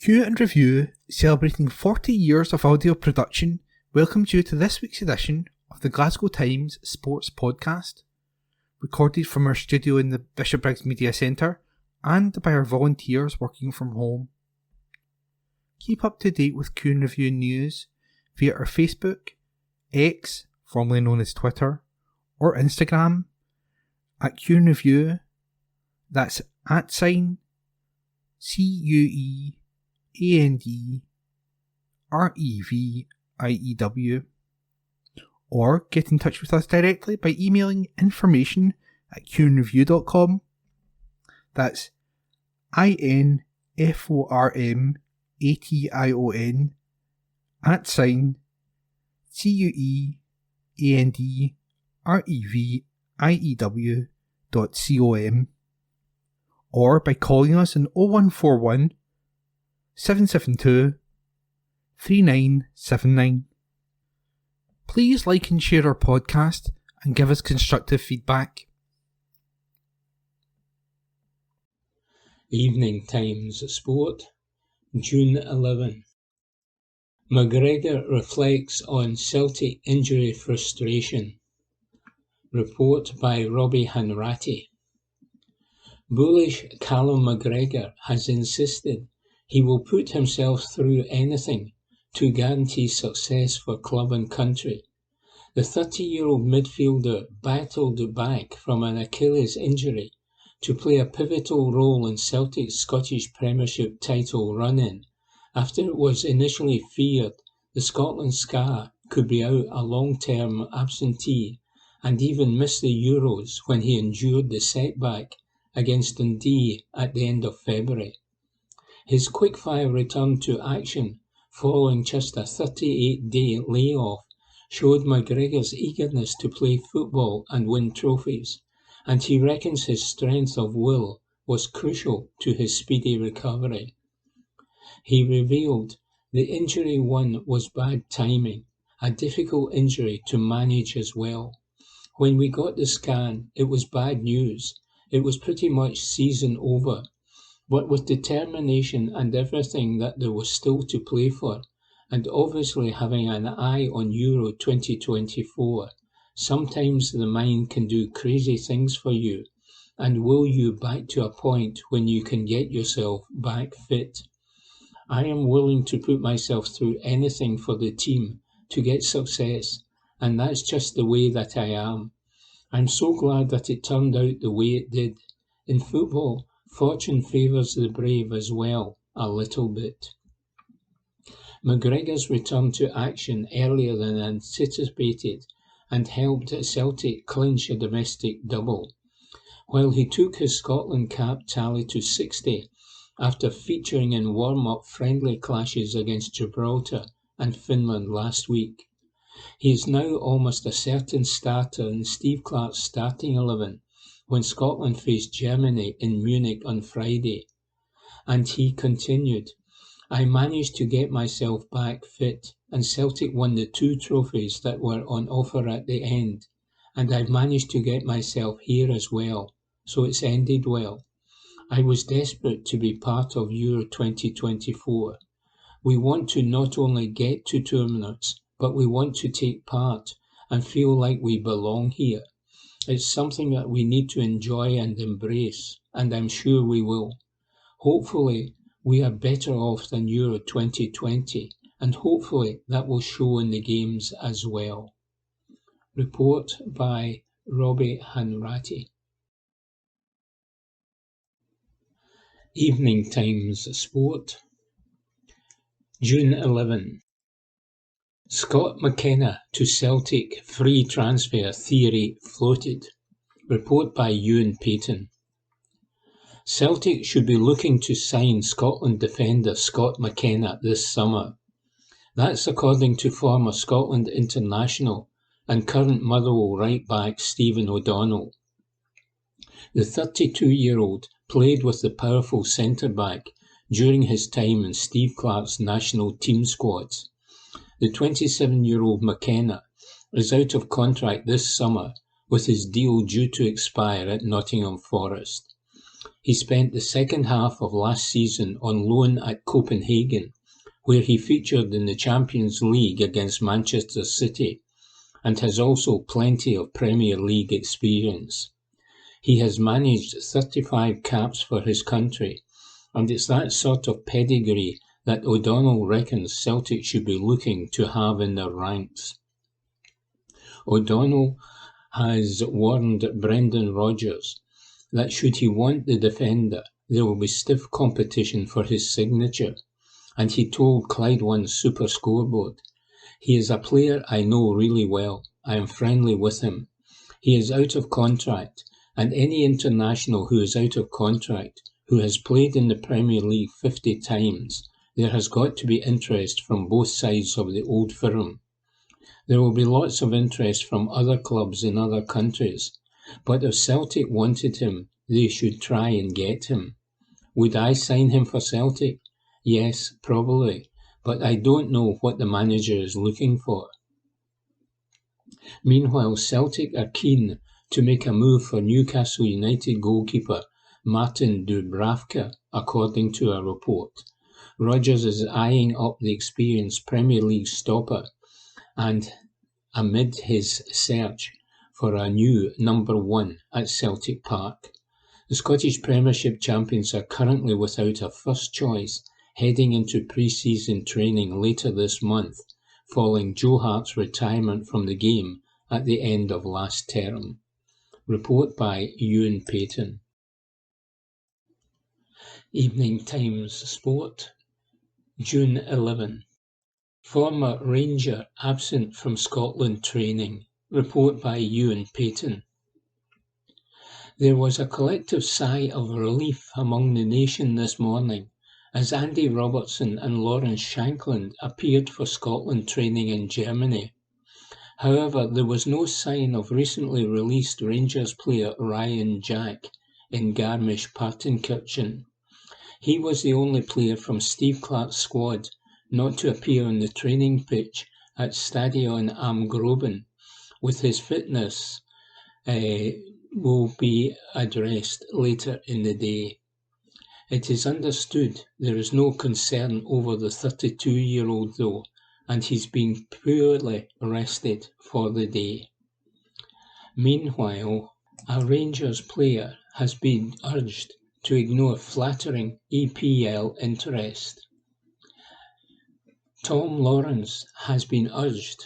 Q and Review, celebrating 40 years of audio production, welcomes you to this week's edition of the Glasgow Times Sports Podcast, recorded from our studio in the Bishopbriggs Media Centre and by our volunteers working from home. Keep up to date with Q and Review news via our Facebook, X, formerly known as Twitter, or Instagram at Q and Review. That's @CUEANDREW, or get in touch with us directly by emailing information@qandreview.com. That's INFORMATION @CUEANDREVIEW.com, or by calling us on 0141 772 3979. Please like and share our podcast and give us constructive feedback. Evening Times Sport, June 11. McGregor reflects on Celtic injury frustration. Report by Robbie Hanratty. Bullish Callum McGregor has insisted he will put himself through anything to guarantee success for club and country. The 30-year-old midfielder battled back from an Achilles injury to play a pivotal role in Celtic's Scottish Premiership title run-in after it was initially feared the Scotland Scar could be out a long-term absentee and even miss the Euros when he endured the setback against Dundee at the end of February. His quick-fire return to action following just a 38-day layoff showed McGregor's eagerness to play football and win trophies, and he reckons his strength of will was crucial to his speedy recovery. He revealed the injury one was bad timing, a difficult injury to manage as well. When we got the scan, it was bad news. It was pretty much season over. But with determination and everything that there was still to play for, and obviously having an eye on Euro 2024, sometimes the mind can do crazy things for you and will you back to a point when you can get yourself back fit. I am willing to put myself through anything for the team to get success, and that's just the way that I am. I'm so glad that it turned out the way it did. In football, fortune favours the brave as well, a little bit. McGregor's return to action earlier than anticipated and helped Celtic clinch a domestic double, while he took his Scotland cap tally to 60 after featuring in warm-up friendly clashes against Gibraltar and Finland last week. He is now almost a certain starter in Steve Clarke's starting 11 when Scotland faced Germany in Munich on Friday. And he continued, I managed to get myself back fit, and Celtic won the 2 trophies that were on offer at the end, and I've managed to get myself here as well, so it's ended well. I was desperate to be part of Euro 2024. We want to not only get to tournaments, but we want to take part and feel like we belong here. It's something that we need to enjoy and embrace, and I'm sure we will. Hopefully, we are better off than Euro 2020, and hopefully that will show in the games as well. Report by Robbie Hanratty. Evening Times Sport, June 11. Scott McKenna to Celtic free transfer theory floated. Report by Ewan Payton. Celtic should be looking to sign Scotland defender Scott McKenna this summer. That's according to former Scotland international and current Motherwell right-back Stephen O'Donnell. The 32-year-old played with the powerful centre-back during his time in Steve Clarke's national team squads. The 27-year-old McKenna is out of contract this summer with his deal due to expire at Nottingham Forest. He spent the second half of last season on loan at Copenhagen, where he featured in the Champions League against Manchester City, and has also plenty of Premier League experience. He has managed 35 caps for his country, and it's that sort of pedigree that O'Donnell reckons Celtic should be looking to have in their ranks. O'Donnell has warned Brendan Rodgers that should he want the defender, there will be stiff competition for his signature, and he told Clyde One's Super Scoreboard, "He is a player I know really well. I am friendly with him. He is out of contract, and any international who is out of contract, who has played in the Premier League 50 times, there has got to be interest from both sides of the old firm. There will be lots of interest from other clubs in other countries, but if Celtic wanted him, they should try and get him. Would I sign him for Celtic? Yes, probably, but I don't know what the manager is looking for." Meanwhile, Celtic are keen to make a move for Newcastle United goalkeeper Martin Dubravka, according to a report. Rodgers is eyeing up the experienced Premier League stopper, and amid his search for a new number one at Celtic Park. The Scottish Premiership champions are currently without a first choice heading into pre-season training later this month, following Joe Hart's retirement from the game at the end of last term. Report by Ewan Payton. Evening Times Sport, June 11. Former Ranger absent from Scotland training. Report by Ewan Payton. There was a collective sigh of relief among the nation this morning as Andy Robertson and Lawrence Shankland appeared for Scotland training in Germany. However, there was no sign of recently released Rangers player Ryan Jack in Garmisch-Partenkirchen. He was the only player from Steve Clarke's squad not to appear on the training pitch at Stadion am Groben, with his fitness will be addressed later in the day. It is understood there is no concern over the 32-year-old though, and he's been poorly rested for the day. Meanwhile, a Rangers player has been urged to ignore flattering EPL interest. Tom Lawrence has been urged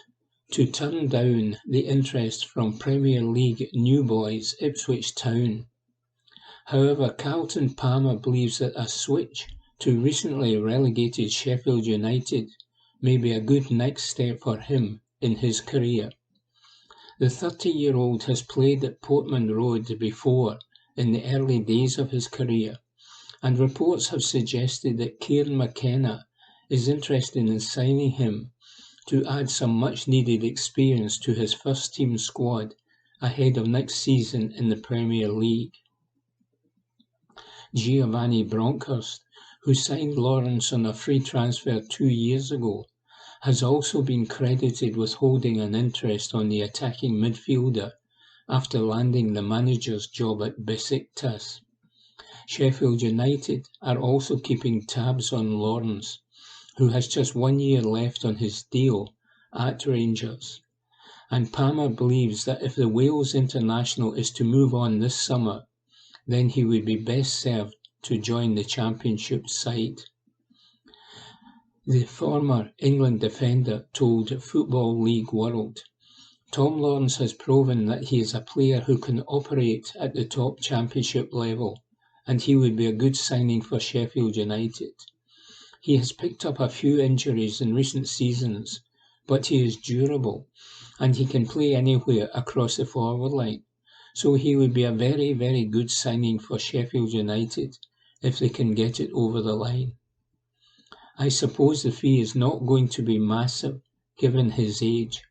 to turn down the interest from Premier League new boys Ipswich Town. However, Carlton Palmer believes that a switch to recently relegated Sheffield United may be a good next step for him in his career. The 30-year-old has played at Portman Road before in the early days of his career, and reports have suggested that Kieran McKenna is interested in signing him to add some much-needed experience to his first-team squad ahead of next season in the Premier League. Giovanni Bronkhorst, who signed Lawrence on a free transfer 2 years ago, has also been credited with holding an interest on the attacking midfielder after landing the manager's job at Besiktas. Sheffield United are also keeping tabs on Lawrence, who has just 1 year left on his deal at Rangers. And Palmer believes that if the Wales international is to move on this summer, then he would be best served to join the Championship side. The former England defender told Football League World, "Tom Lawrence has proven that he is a player who can operate at the top Championship level, and he would be a good signing for Sheffield United. He has picked up a few injuries in recent seasons, but he is durable, and he can play anywhere across the forward line. So he would be a very, very good signing for Sheffield United if they can get it over the line. I suppose the fee is not going to be massive, given his age.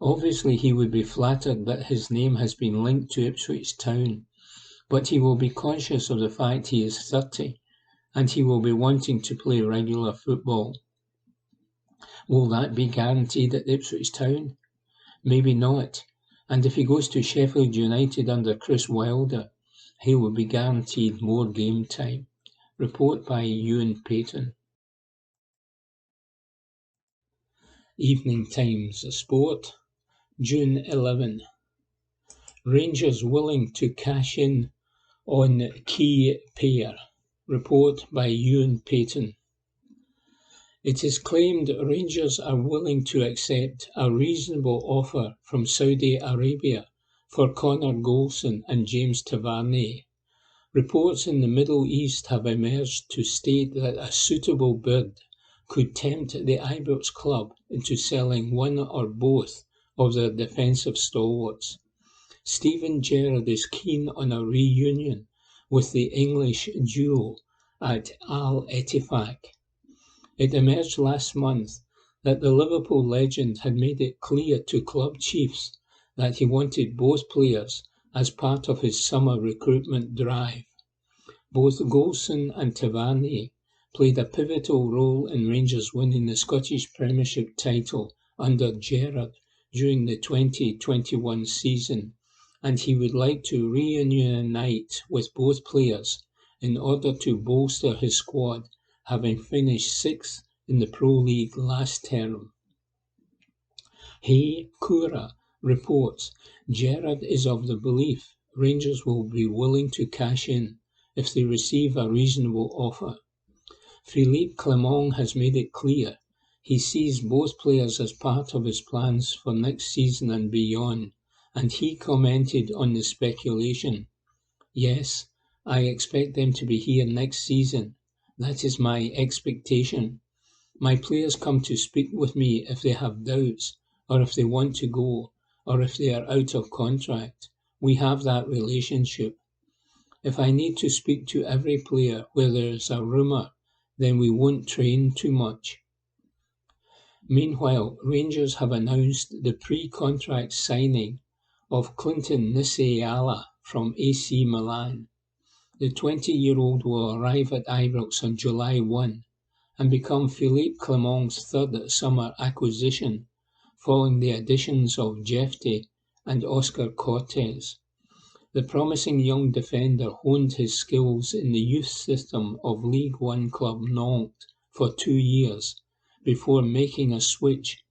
Obviously he would be flattered that his name has been linked to Ipswich Town, but he will be conscious of the fact he is 30, and he will be wanting to play regular football. Will that be guaranteed at Ipswich Town? Maybe not. And if he goes to Sheffield United under Chris Wilder, he will be guaranteed more game time. Report by Ewan Payton. Evening Times Sport, June 11. Rangers willing to cash in on key pair. Report by Ewan Payton. It is claimed Rangers are willing to accept a reasonable offer from Saudi Arabia for Connor Golson and James Tavernier. Reports in the Middle East have emerged to state that a suitable bid could tempt the Ibrox club into selling one or both of their defensive stalwarts. Steven Gerrard is keen on a reunion with the English duo at Al Ettifaq. It emerged last month that the Liverpool legend had made it clear to club chiefs that he wanted both players as part of his summer recruitment drive. Both Golson and Tavernier played a pivotal role in Rangers winning the Scottish Premiership title under Gerrard during the 2021 season, and he would like to reunite with both players in order to bolster his squad, having finished 6th in the Pro League last term. Hey Kura reports Gerrard is of the belief Rangers will be willing to cash in if they receive a reasonable offer. Philippe Clement has made it clear he sees both players as part of his plans for next season and beyond, and he commented on the speculation. Yes, I expect them to be here next season. That is my expectation. My players come to speak with me if they have doubts, or if they want to go, or if they are out of contract. We have that relationship. If I need to speak to every player where there is a rumour, then we won't train too much. Meanwhile, Rangers have announced the pre-contract signing of Clinton Nisiala from AC Milan. The 20-year-old will arrive at Ibrox on July 1 and become Philippe Clement's third summer acquisition, following the additions of Jefte and Oscar Cortes. The promising young defender honed his skills in the youth system of League One club Nantes for 2 years before making a switch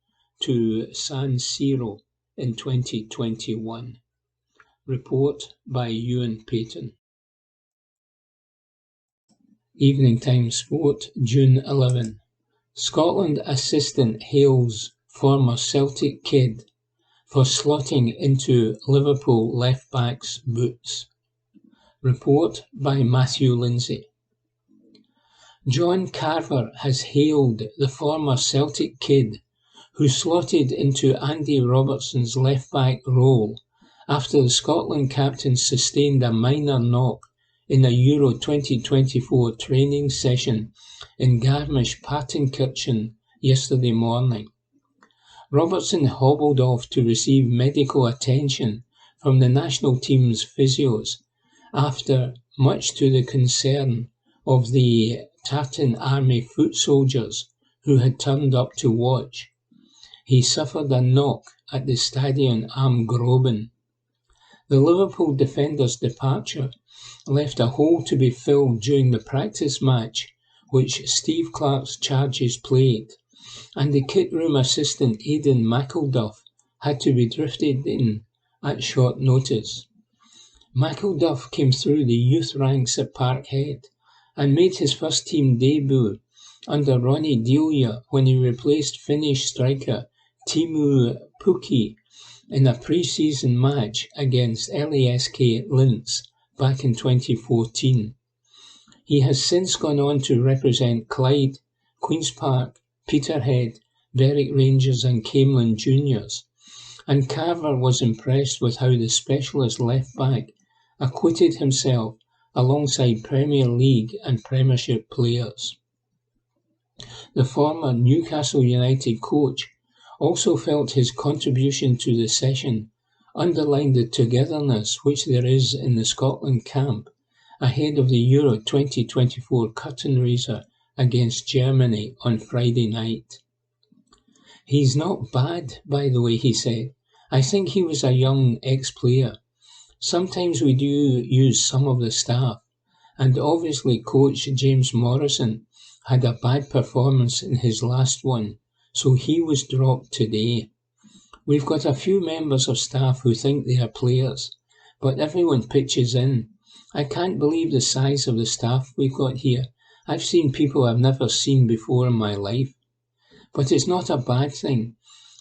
to San Siro in 2021. Report by Ewan Payton. Evening Times Sport, June 11. Scotland assistant hails former Celtic kid for slotting into Liverpool left-back's boots. Report by Matthew Lindsay. John Carver has hailed the former Celtic kid who slotted into Andy Robertson's left-back role after the Scotland captain sustained a minor knock in a Euro 2024 training session in Garmisch-Partenkirchen yesterday morning. Robertson hobbled off to receive medical attention from the national team's physios after, much to the concern of the Tartan Army foot soldiers who had turned up to watch, he suffered a knock at the Stadion am Groben. The Liverpool defender's departure left a hole to be filled during the practice match which Steve Clarke's Charges played, and the kit room assistant Aidan McElduff had to be drifted in at short notice. McElduff came through the youth ranks at Parkhead and made his first team debut under Ronnie Delia when he replaced Finnish striker Teemu Pukki in a pre-season match against LASK Linz back in 2014. He has since gone on to represent Clyde, Queen's Park, Peterhead, Berwick Rangers and Camelin Juniors, and Carver was impressed with how the specialist left-back acquitted himself alongside Premier League and Premiership players. The former Newcastle United coach also felt his contribution to the session underlined the togetherness which there is in the Scotland camp ahead of the Euro 2024 curtain raiser against Germany on Friday night. He's not bad, by the way, he said. I think he was a young ex-player. Sometimes we do use some of the staff, and obviously coach James Morrison had a bad performance in his last one, so he was dropped today. We've got a few members of staff who think they are players, but everyone pitches in. I can't believe the size of the staff we've got here. I've seen people I've never seen before in my life. But it's not a bad thing,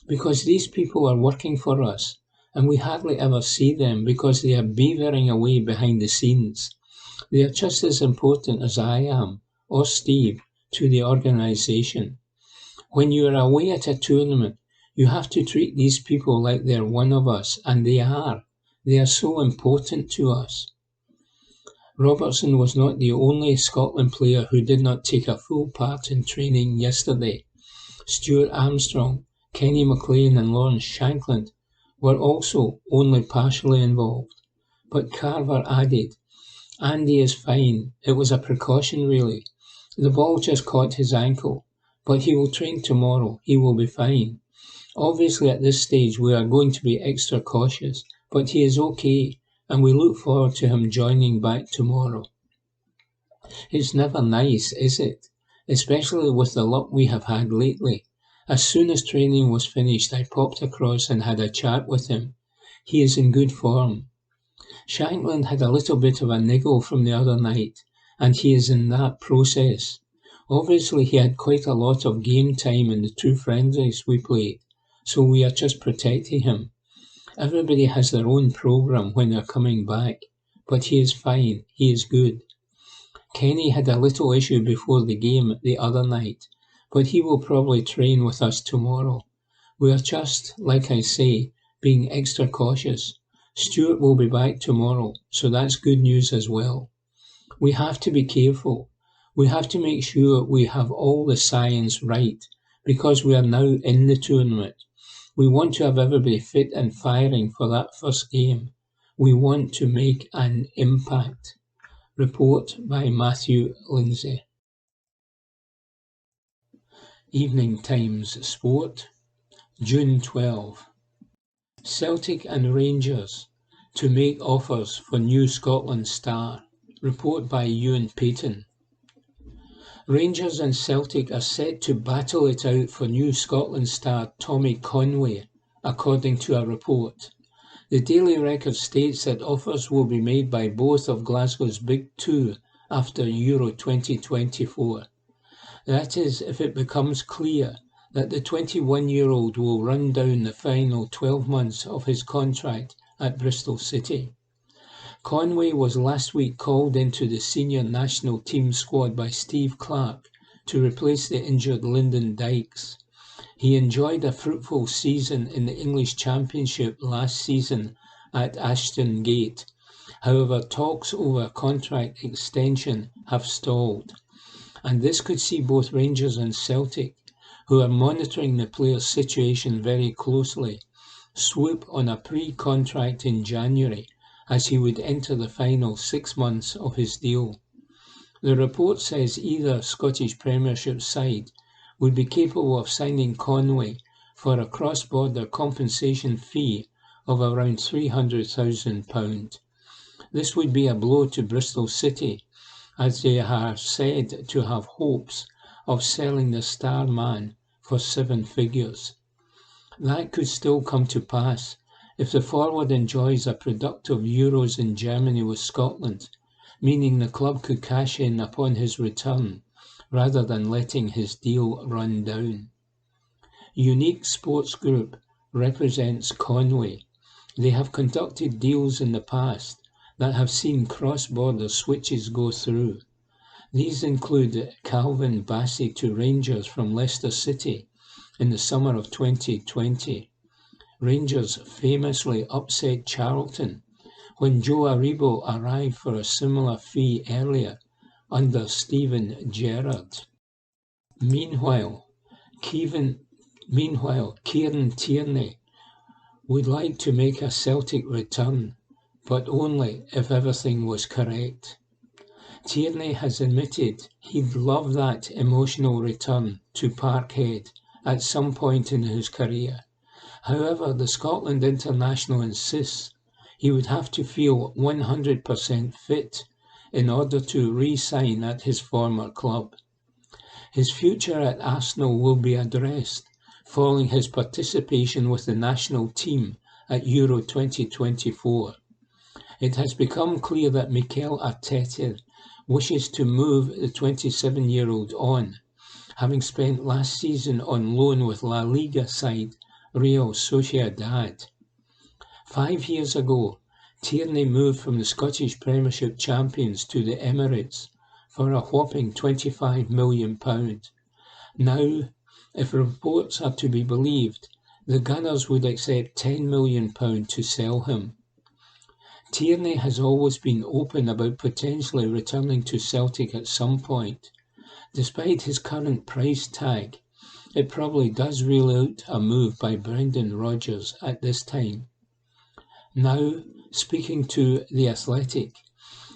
because these people are working for us, and we hardly ever see them because they are beavering away behind the scenes. They are just as important as I am, or Steve, to the organisation. When you are away at a tournament, you have to treat these people like they're one of us, and they are. They are so important to us. Robertson was not the only Scotland player who did not take a full part in training yesterday. Stuart Armstrong, Kenny McLean and Lawrence Shankland were also only partially involved. But Carver added, "Andy is fine. It was a precaution really. The ball just caught his ankle, but he will train tomorrow. He will be fine. Obviously at this stage we are going to be extra cautious, but he is okay, and we look forward to him joining back tomorrow." It's never nice, is it? Especially with the luck we have had lately. As soon as training was finished, I popped across and had a chat with him. He is in good form. Shankland had a little bit of a niggle from the other night, and he is in that process. Obviously he had quite a lot of game time in the 2 friendlies we played, so we are just protecting him. Everybody has their own programme when they're coming back, but he is fine, he is good. Kenny had a little issue before the game the other night, but he will probably train with us tomorrow. We are just, like I say, being extra cautious. Stuart will be back tomorrow, so that's good news as well. We have to be careful. We have to make sure we have all the science right, because we are now in the tournament. We want to have everybody fit and firing for that first game. We want to make an impact. Report by Matthew Lindsay. Evening Times Sport, June 12. Celtic and Rangers to make offers for new Scotland star. Report by Ewan Payton. Rangers and Celtic are set to battle it out for new Scotland star Tommy Conway, according to a report. The Daily Record states that offers will be made by both of Glasgow's big two after Euro 2024. That is, if it becomes clear that the 21-year-old will run down the final 12 months of his contract at Bristol City. Conway was last week called into the senior national team squad by Steve Clarke to replace the injured Lyndon Dykes. He enjoyed a fruitful season in the English Championship last season at Ashton Gate. However, talks over contract extension have stalled, and this could see both Rangers and Celtic, who are monitoring the player's situation very closely, swoop on a pre-contract in January as he would enter the final 6 months of his deal. The report says either Scottish Premiership side would be capable of signing Conway for a cross-border compensation fee of around £300,000. This would be a blow to Bristol City, as they are said to have hopes of selling the star man for 7 figures. That could still come to pass if the forward enjoys a productive Euros in Germany with Scotland, meaning the club could cash in upon his return rather than letting his deal run down. Unique Sports Group represents Conway. They have conducted deals in the past that have seen cross-border switches go through. These include Calvin Bassey to Rangers from Leicester City in the summer of 2020. Rangers famously upset Charlton when Joe Aribo arrived for a similar fee earlier under Steven Gerrard. Meanwhile, Kieran Tierney would like to make a Celtic return, but only if everything was correct. Tierney has admitted he'd love that emotional return to Parkhead at some point in his career. However, the Scotland international insists He would have to feel 100% fit in order to re-sign at his former club. His future at Arsenal will be addressed following his participation with the national team at Euro 2024. It has become clear that Mikel Arteta wishes to move the 27-year-old on, having spent last season on loan with La Liga side Real Sociedad. 5 years ago, Tierney moved from the Scottish Premiership champions to the Emirates for a whopping £25 million. Now, if reports are to be believed, the Gunners would accept £10 million to sell him. Tierney has always been open about potentially returning to Celtic at some point. Despite his current price tag, it probably does rule out a move by Brendan Rodgers at this time. Now, speaking to The Athletic,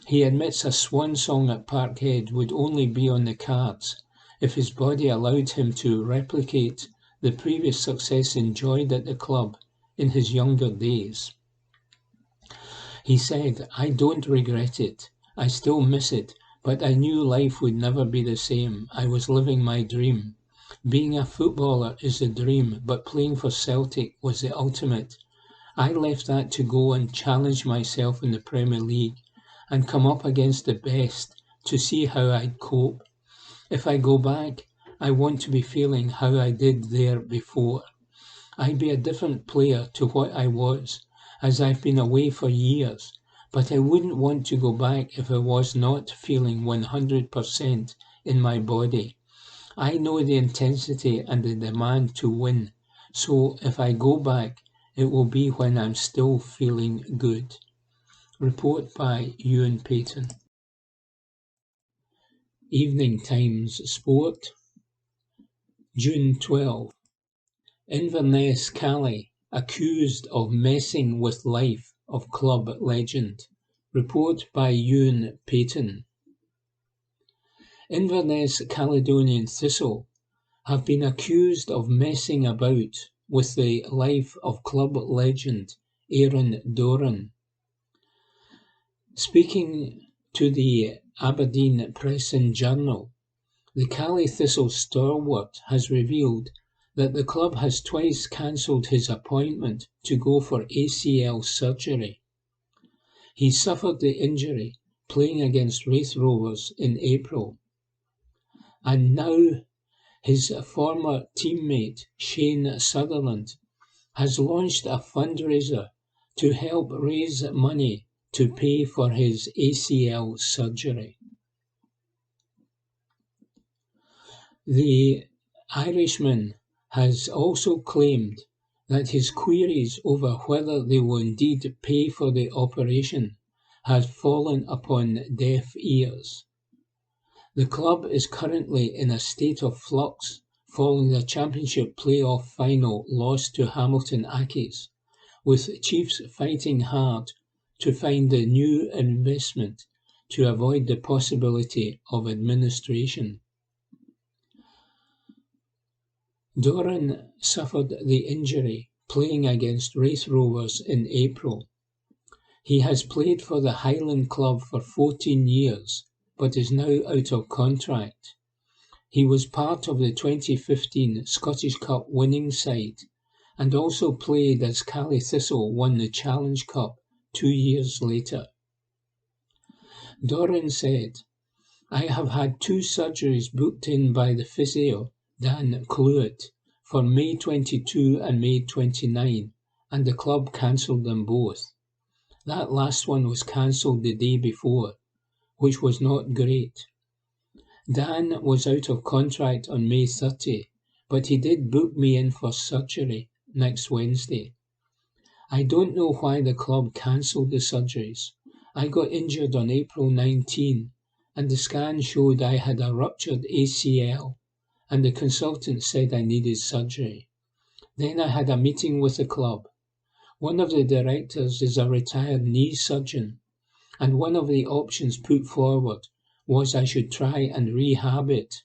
he admits a swan song at Parkhead would only be on the cards if his body allowed him to replicate the previous success enjoyed at the club in his younger days. He said, "I don't regret it. I still miss it, but I knew life would never be the same. I was living my dream. Being a footballer is a dream, but playing for Celtic was the ultimate. I left that to go and challenge myself in the Premier League and come up against the best to see how I'd cope. If I go back, I want to be feeling how I did there before. I'd be a different player to what I was, as I've been away for years, but I wouldn't want to go back if I was not feeling 100% in my body. I know the intensity and the demand to win, so if I go back, it will be when I'm still feeling good." Report by Ewan Payton. Evening Times Sport, June 12. Inverness Cally accused of messing with life of club legend. Report by Ewan Payton. Inverness Caledonian Thistle have been accused of messing about with the life of club legend Aaron Doran. Speaking to the Aberdeen Press and Journal, the Cally Thistle stalwart has revealed that the club has twice cancelled his appointment to go for ACL surgery. He suffered the injury playing against Raith Rovers in April. And now his former teammate Shane Sutherland has launched a fundraiser to help raise money to pay for his ACL surgery. The Irishman has also claimed that his queries over whether they will indeed pay for the operation have fallen upon deaf ears. The club is currently in a state of flux following the Championship playoff final loss to Hamilton Accies, with Chiefs fighting hard to find a new investment to avoid the possibility of administration. Doran suffered the injury playing against Raith Rovers in April. He has played for the Highland club for 14 years, but is now out of contract. He was part of the 2015 Scottish Cup winning side and also played as Cally Thistle won the Challenge Cup 2 years later. Doran said, "I have had 2 surgeries booked in by the physio, Dan Cluett, for May 22 and May 29, and the club cancelled them both. That last one was cancelled the day before, which was not great. Dan was out of contract on May 30, but he did book me in for surgery next Wednesday. I don't know why the club cancelled the surgeries. I got injured on April 19, and the scan showed I had a ruptured ACL, and the consultant said I needed surgery. Then I had a meeting with the club. One of the directors is a retired knee surgeon, and one of the options put forward was I should try and rehab it.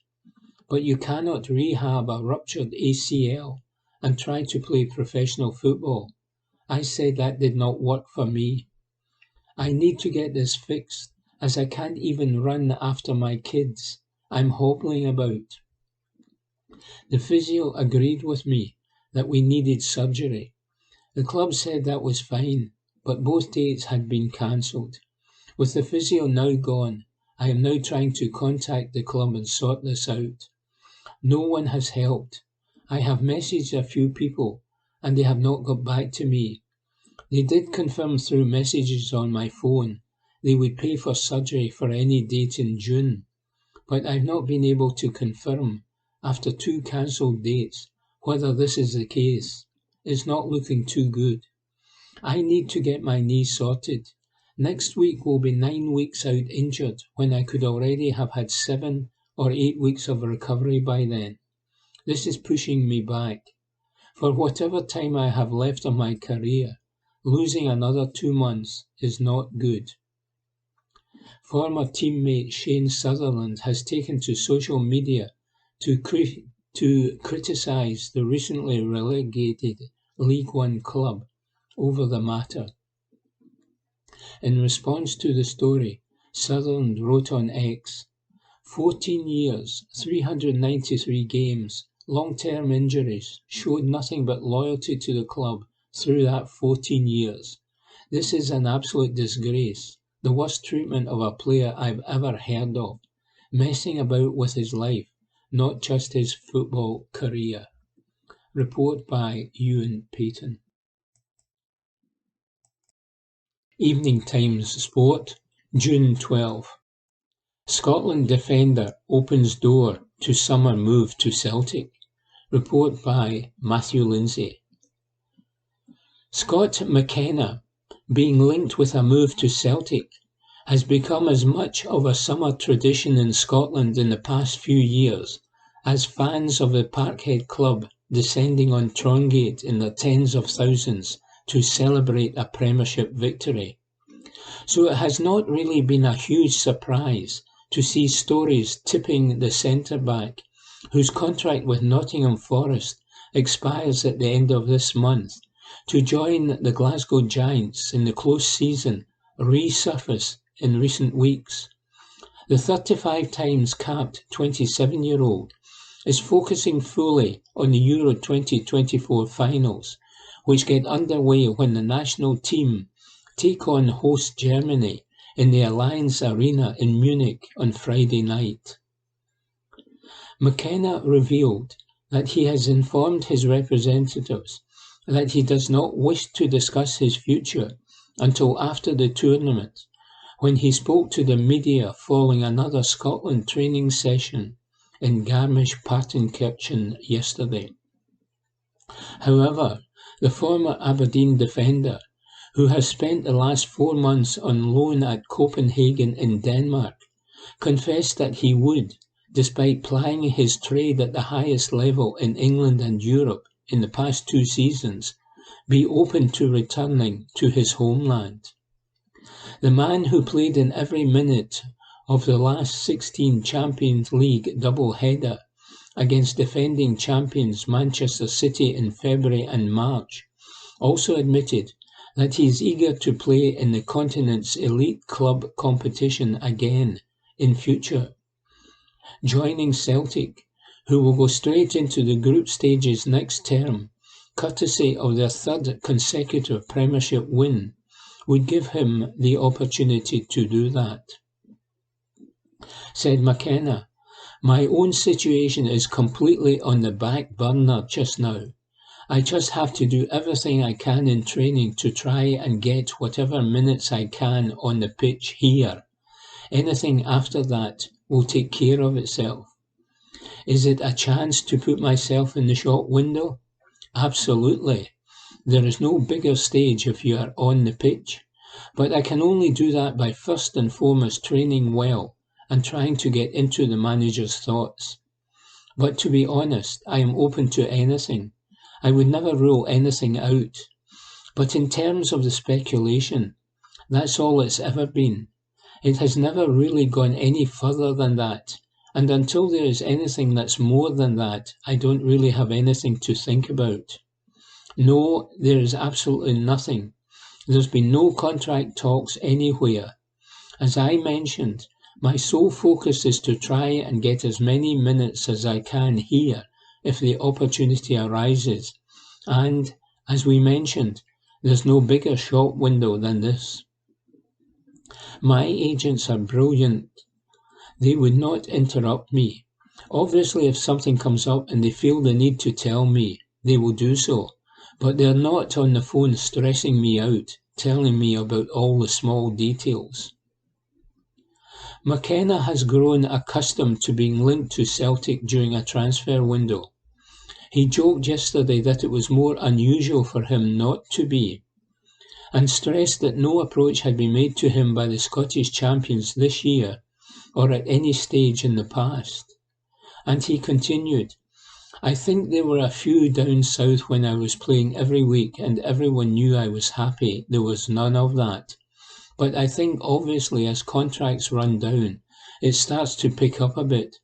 But you cannot rehab a ruptured ACL and try to play professional football. I said that did not work for me. I need to get this fixed, as I can't even run after my kids. I'm hobbling about. The physio agreed with me that we needed surgery. The club said that was fine, but both dates had been cancelled. With the physio now gone, I am now trying to contact the club and sort this out. No one has helped. I have messaged a few people, and they have not got back to me. They did confirm through messages on my phone they would pay for surgery for any date in June, but I've not been able to confirm, after 2 cancelled dates, whether this is the case. It's not looking too good. I need to get my knee sorted. Next week will be 9 weeks out injured, when I could already have had 7 or 8 weeks of recovery by then. This is pushing me back. For whatever time I have left of my career, losing another 2 months is not good. Former teammate Shane Sutherland has taken to social media to criticise the recently relegated League One club over the matter. In response to the story, Sutherland wrote on X, 14 years, 393 games, long-term injuries, showed nothing but loyalty to the club through that 14 years. This is an absolute disgrace, the worst treatment of a player I've ever heard of, messing about with his life, not just his football career. Report by Ewan Payton. Evening Times Sport, June 12. Scotland defender opens door to summer move to Celtic. Report by Matthew Lindsay. Scott McKenna, being linked with a move to Celtic, has become as much of a summer tradition in Scotland in the past few years as fans of the Parkhead club descending on Trongate in their tens of thousands to celebrate a Premiership victory. So it has not really been a huge surprise to see stories tipping the centre-back, whose contract with Nottingham Forest expires at the end of this month, to join the Glasgow Giants in the close season, resurface in recent weeks. The 35 times capped 27-year-old is focusing fully on the Euro 2024 finals, which get underway when the national team take on host Germany in the Allianz Arena in Munich on Friday night. McKenna revealed that he has informed his representatives that he does not wish to discuss his future until after the tournament, when he spoke to the media following another Scotland training session in Garmisch-Partenkirchen yesterday. However, the former Aberdeen defender, who has spent the last 4 months on loan at Copenhagen in Denmark, confessed that he would, despite plying his trade at the highest level in England and Europe in the past 2 seasons, be open to returning to his homeland. The man who played in every minute of the last 16 Champions League double-header against defending champions Manchester City in February and March also admitted that he is eager to play in the continent's elite club competition again in future. Joining Celtic, who will go straight into the group stages next term, courtesy of their 3rd consecutive Premiership win, would give him the opportunity to do that. Said McKenna, "My own situation is completely on the back burner just now. I just have to do everything I can in training to try and get whatever minutes I can on the pitch here. Anything after that will take care of itself. Is it a chance to put myself in the shop window? Absolutely. There is no bigger stage if you are on the pitch, but I can only do that by first and foremost training well and trying to get into the manager's thoughts. But to be honest, I am open to anything. I would never rule anything out. But in terms of the speculation, that's all it's ever been. It has never really gone any further than that, and until there is anything that's more than that, I don't really have anything to think about. No, there is absolutely nothing. There's been no contract talks anywhere. As I mentioned, my sole focus is to try and get as many minutes as I can here if the opportunity arises. And, as we mentioned, there's no bigger shop window than this. My agents are brilliant. They would not interrupt me. Obviously, if something comes up and they feel the need to tell me, they will do so. But they're not on the phone stressing me out, telling me about all the small details. McKenna has grown accustomed to being linked to Celtic during a transfer window. He joked yesterday that it was more unusual for him not to be, and stressed that no approach had been made to him by the Scottish champions this year or at any stage in the past. And he continued, I think there were a few down south when I was playing every week and everyone knew I was happy. There was none of that. But I think obviously as contracts run down, it starts to pick up a bit.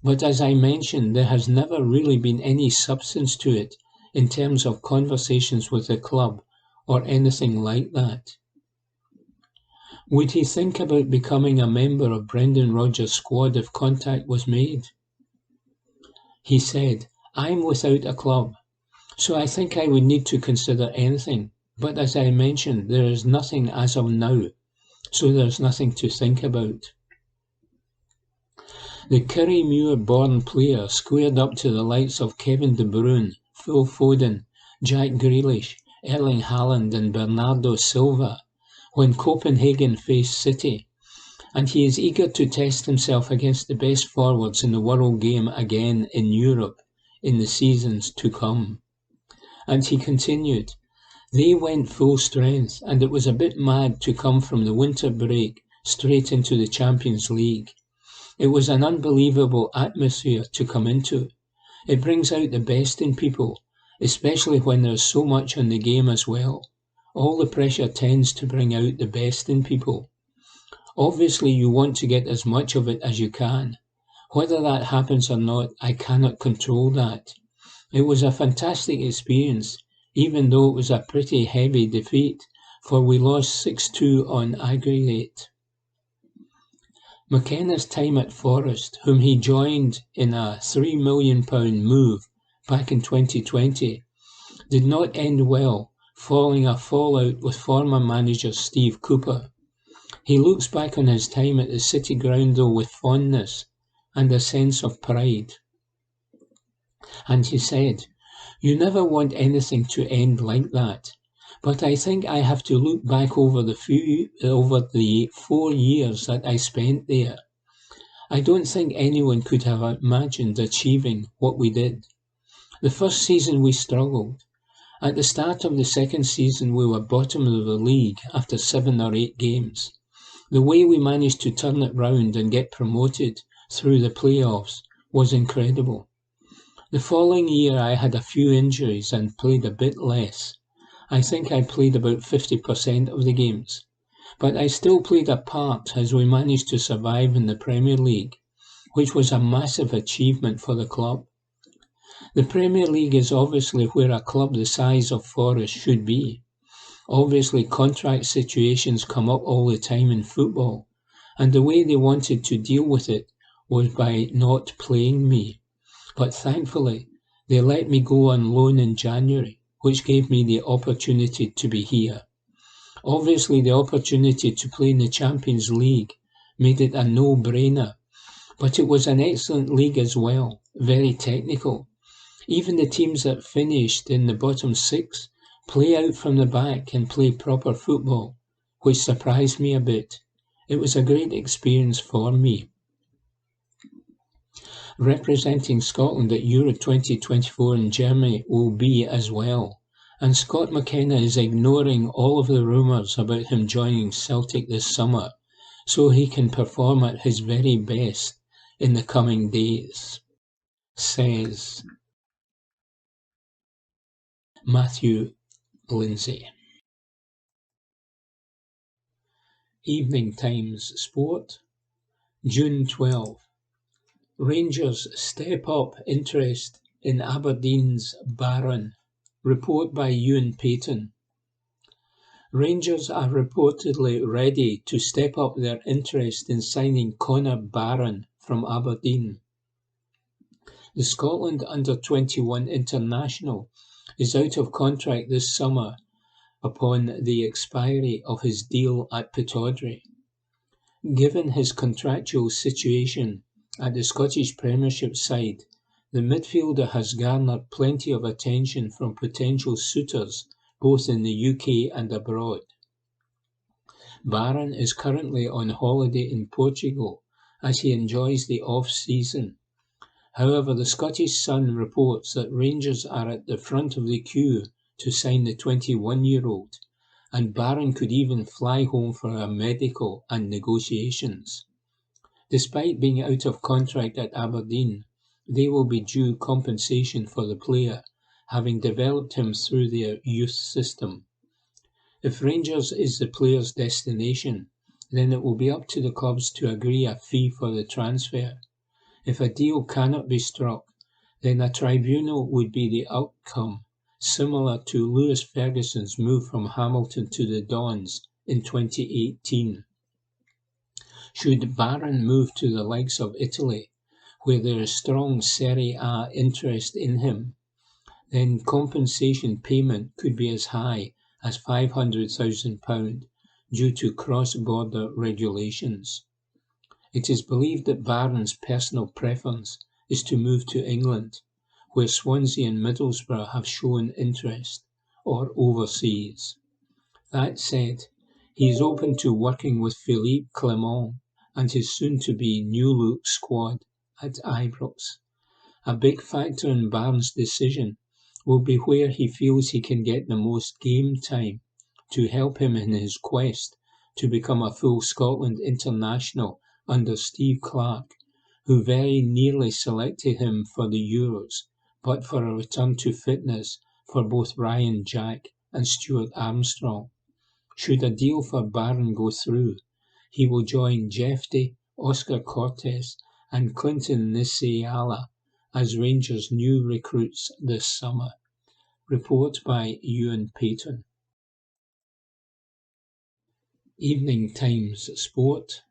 But as I mentioned, there has never really been any substance to it in terms of conversations with the club or anything like that. Would he think about becoming a member of Brendan Rodgers' squad if contact was made? He said, I'm without a club, so I think I would need to consider anything. But as I mentioned, there is nothing as of now. So there's nothing to think about. The Kirriemuir-born player squared up to the likes of Kevin De Bruyne, Phil Foden, Jack Grealish, Erling Haaland and Bernardo Silva when Copenhagen faced City, and he is eager to test himself against the best forwards in the world game again in Europe in the seasons to come. And he continued, they went full strength, and it was a bit mad to come from the winter break straight into the Champions League. It was an unbelievable atmosphere to come into. It brings out the best in people, especially when there's so much on the game as well. All the pressure tends to bring out the best in people. Obviously, you want to get as much of it as you can. Whether that happens or not, I cannot control that. It was a fantastic experience, even though it was a pretty heavy defeat, for we lost 6-2 on aggregate. McKenna's time at Forest, whom he joined in a £3 million move back in 2020, did not end well, following a fallout with former manager Steve Cooper. He looks back on his time at the City ground though with fondness and a sense of pride. And he said, you never want anything to end like that. But I think I have to look back over the 4 years that I spent there. I don't think anyone could have imagined achieving what we did. The first season we struggled. At the start of the second season we were bottom of the league after 7 or 8 games. The way we managed to turn it round and get promoted through the playoffs was incredible. The following year I had a few injuries and played a bit less. I think I played about 50% of the games. But I still played a part as we managed to survive in the Premier League, which was a massive achievement for the club. The Premier League is obviously where a club the size of Forest should be. Obviously contract situations come up all the time in football, and the way they wanted to deal with it was by not playing me. But thankfully, they let me go on loan in January, which gave me the opportunity to be here. Obviously, the opportunity to play in the Champions League made it a no-brainer, but it was an excellent league as well, very technical. Even the teams that finished in the bottom 6 play out from the back and play proper football, which surprised me a bit. It was a great experience for me. Representing Scotland at Euro 2024 in Germany will be as well, and Scott McKenna is ignoring all of the rumours about him joining Celtic this summer, so he can perform at his very best in the coming days, says Matthew Lindsay. Evening Times Sport, June 12. Rangers step up interest in Aberdeen's Barron. Report by Ewan Payton. Rangers are reportedly ready to step up their interest in signing Connor Barron from Aberdeen. The Scotland under-21 international is out of contract this summer upon the expiry of his deal at Pittodrie. Given his contractual situation at the Scottish Premiership side, the midfielder has garnered plenty of attention from potential suitors both in the UK and abroad. Barron is currently on holiday in Portugal as he enjoys the off-season. However, the Scottish Sun reports that Rangers are at the front of the queue to sign the 21-year-old, and Barron could even fly home for a medical and negotiations. Despite being out of contract at Aberdeen, they will be due compensation for the player, having developed him through their youth system. If Rangers is the player's destination, then it will be up to the clubs to agree a fee for the transfer. If a deal cannot be struck, then a tribunal would be the outcome, similar to Lewis Ferguson's move from Hamilton to the Dons in 2018. Should Barron move to the likes of Italy, where there is strong Serie A interest in him, then compensation payment could be as high as £500,000 due to cross-border regulations. It is believed that Barron's personal preference is to move to England, where Swansea and Middlesbrough have shown interest, or overseas. That said, he is open to working with Philippe Clement and his soon-to-be new-look squad at Ibrox. A big factor in Barron's decision will be where he feels he can get the most game time to help him in his quest to become a full Scotland international under Steve Clarke, who very nearly selected him for the Euros, but for a return to fitness for both Ryan Jack and Stuart Armstrong. Should a deal for Barron go through, he will join Jeffrey, Oscar Cortes and Clinton Nisiala as Rangers' new recruits this summer. Report by Ewan Payton. Evening Times Sport,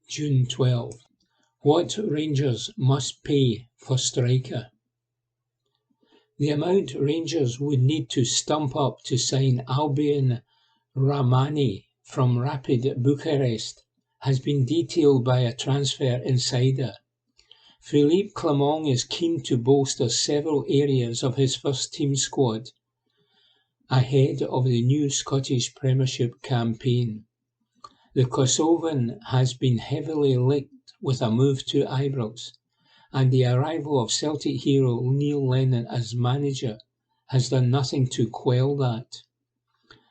June 12. What Rangers must pay for striker. The amount Rangers would need to stump up to sign Albion Rahmani from Rapid Bucharest has been detailed by a transfer insider. Philippe Clement is keen to bolster several areas of his first-team squad ahead of the new Scottish Premiership campaign. The Kosovan has been heavily linked with a move to Ibrox, and the arrival of Celtic hero Neil Lennon as manager has done nothing to quell that.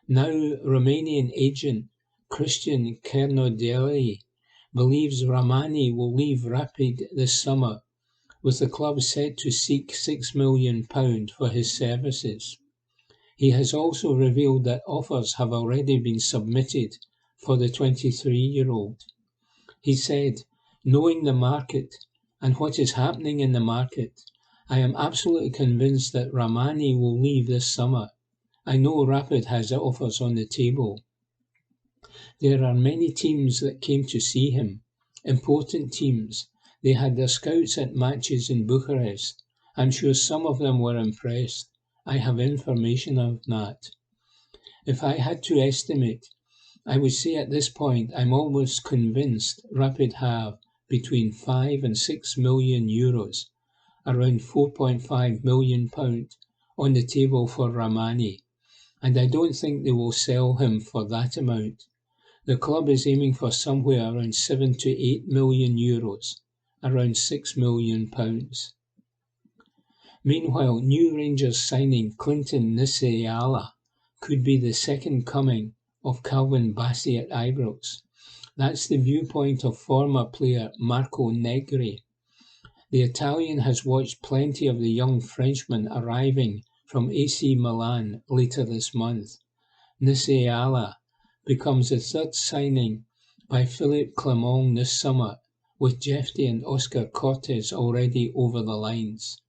Now Romanian agent Christian Kernodeli believes Rahmani will leave Rapid this summer, with the club set to seek £6 million for his services. He has also revealed that offers have already been submitted for the 23-year-old. He said, "Knowing the market and what is happening in the market, I am absolutely convinced that Rahmani will leave this summer. I know Rapid has offers on the table. There are many teams that came to see him, important teams. They had their scouts at matches in Bucharest. I'm sure some of them were impressed. I have information of that. If I had to estimate, I would say at this point I'm almost convinced Rapid have between 5 and 6 million euros, around £4.5 million, on the table for Rahmani, and I don't think they will sell him for that amount. The club is aiming for somewhere around 7 to 8 million euros, around £6 million. Meanwhile, new Rangers signing Clinton Nisiala could be the second coming of Calvin Bassey at Ibrox. That's the viewpoint of former player Marco Negri. The Italian has watched plenty of the young Frenchman arriving from AC Milan later this month. Nisiala becomes the third signing by Philippe Clement this summer, with Jeffrey and Oscar Cortes already over the lines.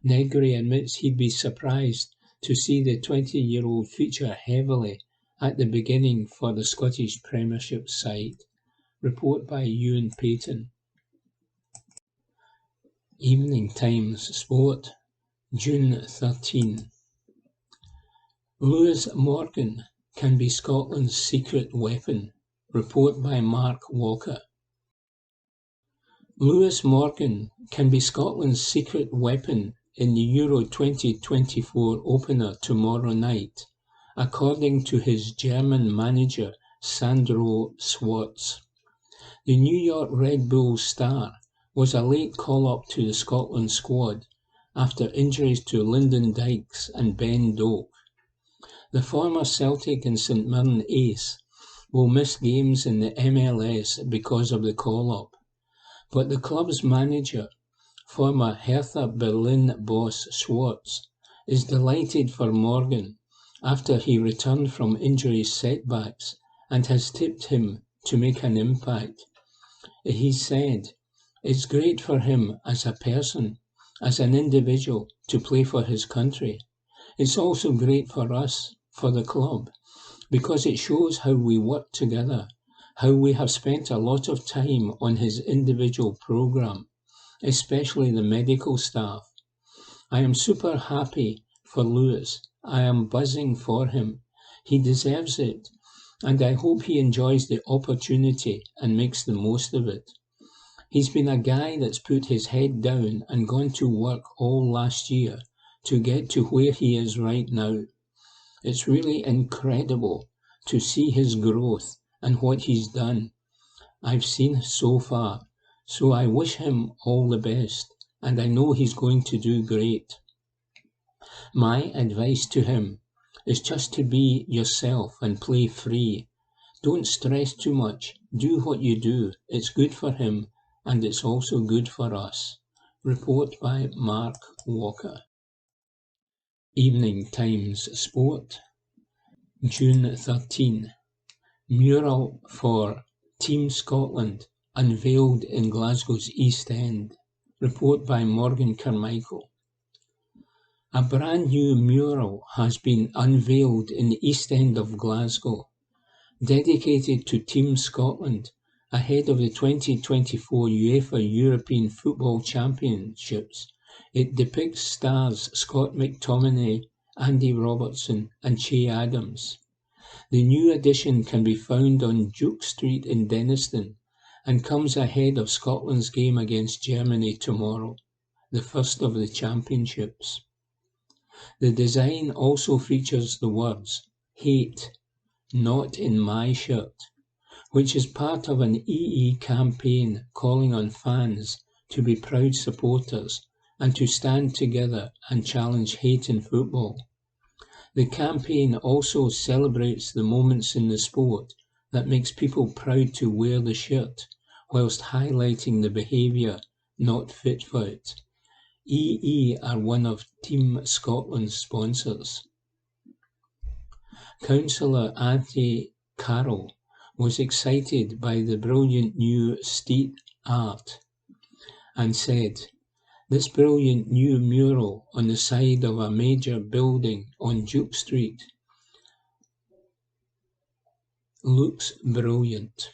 Negri admits he'd be surprised to see the 20-year-old feature heavily at the beginning for the Scottish Premiership side. Report by Ewan Payton. Evening Times Sport, June 13. Lewis Morgan can be Scotland's secret weapon. Report by Mark Walker. Lewis Morgan can be Scotland's secret weapon in the Euro 2024 opener tomorrow night, according to his German manager Sandro Schwarz. The New York Red Bull star was a late call-up to the Scotland squad after injuries to Lyndon Dykes and Ben Doak. The former Celtic and St Mirren ace will miss games in the MLS because of the call-up, but the club's manager, former Hertha Berlin boss Schwarz, is delighted for Morgan after he returned from injury setbacks and has tipped him to make an impact. He said, "It's great for him as a person, as an individual, to play for his country. It's also great for us, for the club, because it shows how we work together, how we have spent a lot of time on his individual programme, especially the medical staff. I am super happy for Lewis. I am buzzing for him. He deserves it, and I hope he enjoys the opportunity and makes the most of it. He's been a guy that's put his head down and gone to work all last year to get to where he is right now. It's really incredible to see his growth and what he's done. I've seen so far, so I wish him all the best, and I know he's going to do great. My advice to him is just to be yourself and play free. Don't stress too much. Do what you do. It's good for him, and it's also good for us." Report by Mark Walker. Evening Times Sport, June 13. Mural for Team Scotland unveiled in Glasgow's East End. Report by Morgan Carmichael. A brand new mural has been unveiled in the East End of Glasgow, dedicated to Team Scotland ahead of the 2024 UEFA European Football Championships. It depicts stars Scott McTominay, Andy Robertson and Che Adams. The new edition can be found on Duke Street in Denniston and comes ahead of Scotland's game against Germany tomorrow, the first of the championships. The design also features the words, "Hate, not in my shirt," which is part of an EE campaign calling on fans to be proud supporters and to stand together and challenge hate in football. The campaign also celebrates the moments in the sport that makes people proud to wear the shirt, whilst highlighting the behaviour not fit for it. EE are one of Team Scotland's sponsors. Councillor Anthony Carroll was excited by the brilliant new street art and said, "This brilliant new mural on the side of a major building on Duke Street looks brilliant."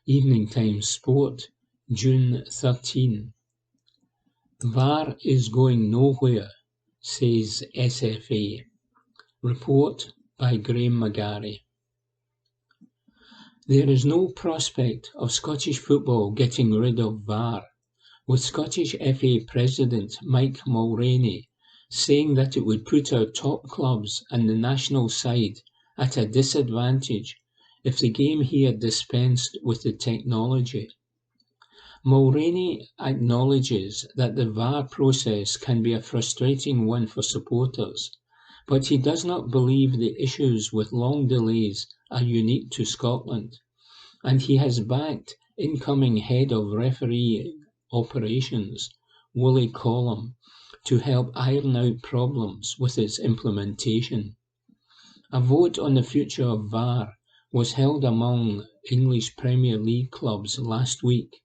Evening Times Sport, June 13. VAR is going nowhere, says SFA. Report by Graham McGarry. There is no prospect of Scottish football getting rid of VAR, with Scottish FA President Mike Mulroney saying that it would put our top clubs and the national side at a disadvantage if the game here dispensed with the technology. Mulroney acknowledges that the VAR process can be a frustrating one for supporters, but he does not believe the issues with long delays are unique to Scotland, and he has backed incoming head of referee operations, Wooly Collum, to help iron out problems with its implementation. A vote on the future of VAR was held among English Premier League clubs last week,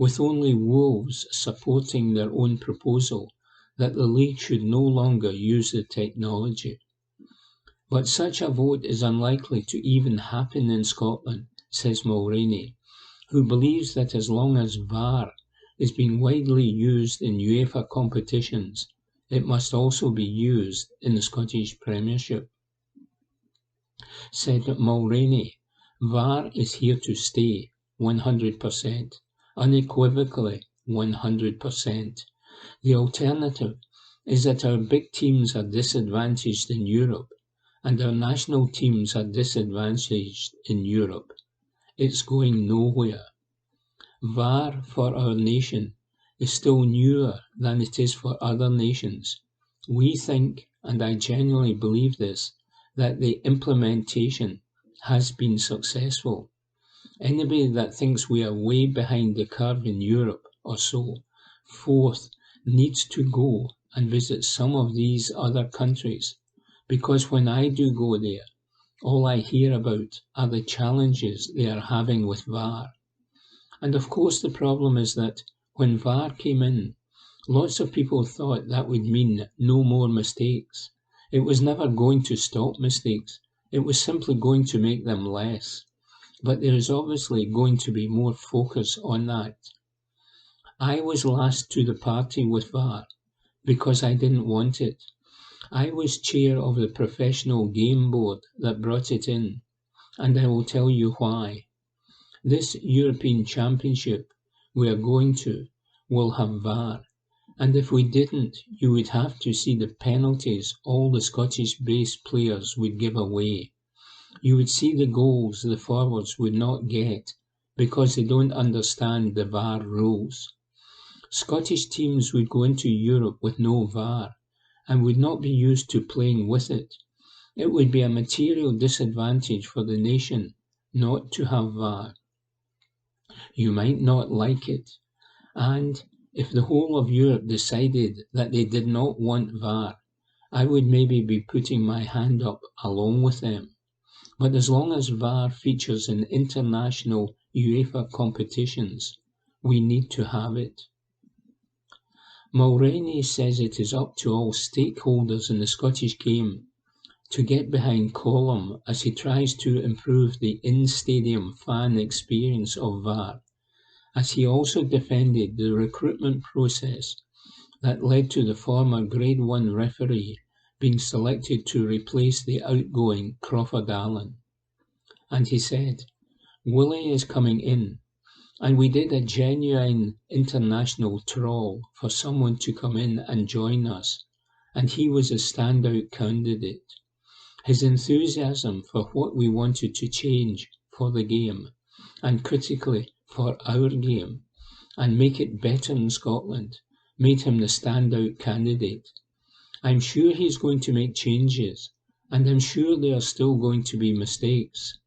with only Wolves supporting their own proposal that the league should no longer use the technology. But such a vote is unlikely to even happen in Scotland, says Mulroney, who believes that as long as VAR is being widely used in UEFA competitions, it must also be used in the Scottish Premiership. Said Mulroney, VAR is here to stay, 100%, unequivocally 100%. The alternative is that our big teams are disadvantaged in Europe and our national teams are disadvantaged in Europe. It's going nowhere. VAR for our nation is still newer than it is for other nations. We think, and I genuinely believe this, that the implementation has been successful. Anybody that thinks we are way behind the curve in Europe or so, fourth, needs to go and visit some of these other countries, because when I do go there, all I hear about are the challenges they are having with VAR. And of course the problem is that when VAR came in, lots of people thought that would mean no more mistakes. It was never going to stop mistakes. It was simply going to make them less. But there is obviously going to be more focus on that. I was last to the party with VAR because I didn't want it. I was chair of the professional game board that brought it in, and I will tell you why. This European Championship we are going to will have VAR, and if we didn't, you would have to see the penalties all the Scottish-based players would give away. You would see the goals the forwards would not get because they don't understand the VAR rules. Scottish teams would go into Europe with no VAR and would not be used to playing with it. It would be a material disadvantage for the nation not to have VAR. You might not like it, and if the whole of Europe decided that they did not want VAR, I would maybe be putting my hand up along with them. But as long as VAR features in international UEFA competitions, we need to have it. Mulroney says it is up to all stakeholders in the Scottish game to get behind Colum as he tries to improve the in-stadium fan experience of VAR, as he also defended the recruitment process that led to the former Grade 1 referee being selected to replace the outgoing Crawford Allen. And he said, Willie is coming in, and we did a genuine international trawl for someone to come in and join us, and he was a standout candidate. His enthusiasm for what we wanted to change for the game, and critically for our game, and make it better in Scotland, made him the standout candidate. I'm sure he's going to make changes, and I'm sure there are still going to be mistakes.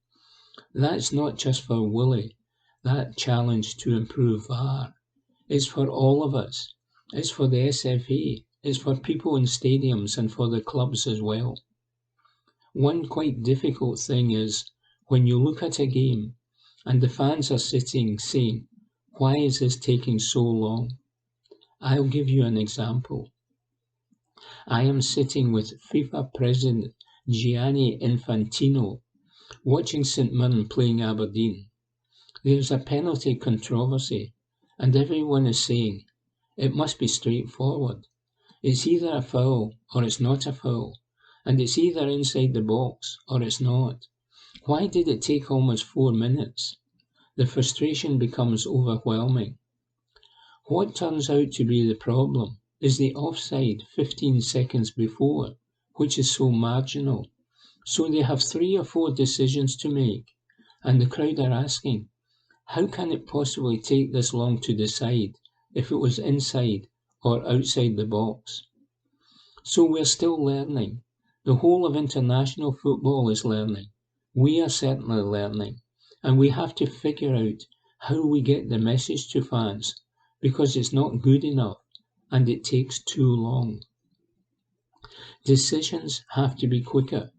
That's not just for Willie, that challenge to improve VAR. It's for all of us. It's for the SFA. It's for people in stadiums and for the clubs as well. One quite difficult thing is when you look at a game and the fans are sitting saying, why is this taking so long? I'll give you an example. I am sitting with FIFA President Gianni Infantino watching St Mirren playing Aberdeen. There's a penalty controversy and everyone is saying, it must be straightforward. It's either a foul or it's not a foul, and it's either inside the box or it's not. Why did it take almost 4 minutes? The frustration becomes overwhelming. What turns out to be the problem is the offside 15 seconds before, which is so marginal. So they have 3 or 4 decisions to make, and the crowd are asking, how can it possibly take this long to decide if it was inside or outside the box? So we're still learning. The whole of international football is learning. We are certainly learning, and we have to figure out how we get the message to fans, because it's not good enough and it takes too long. Decisions have to be quicker,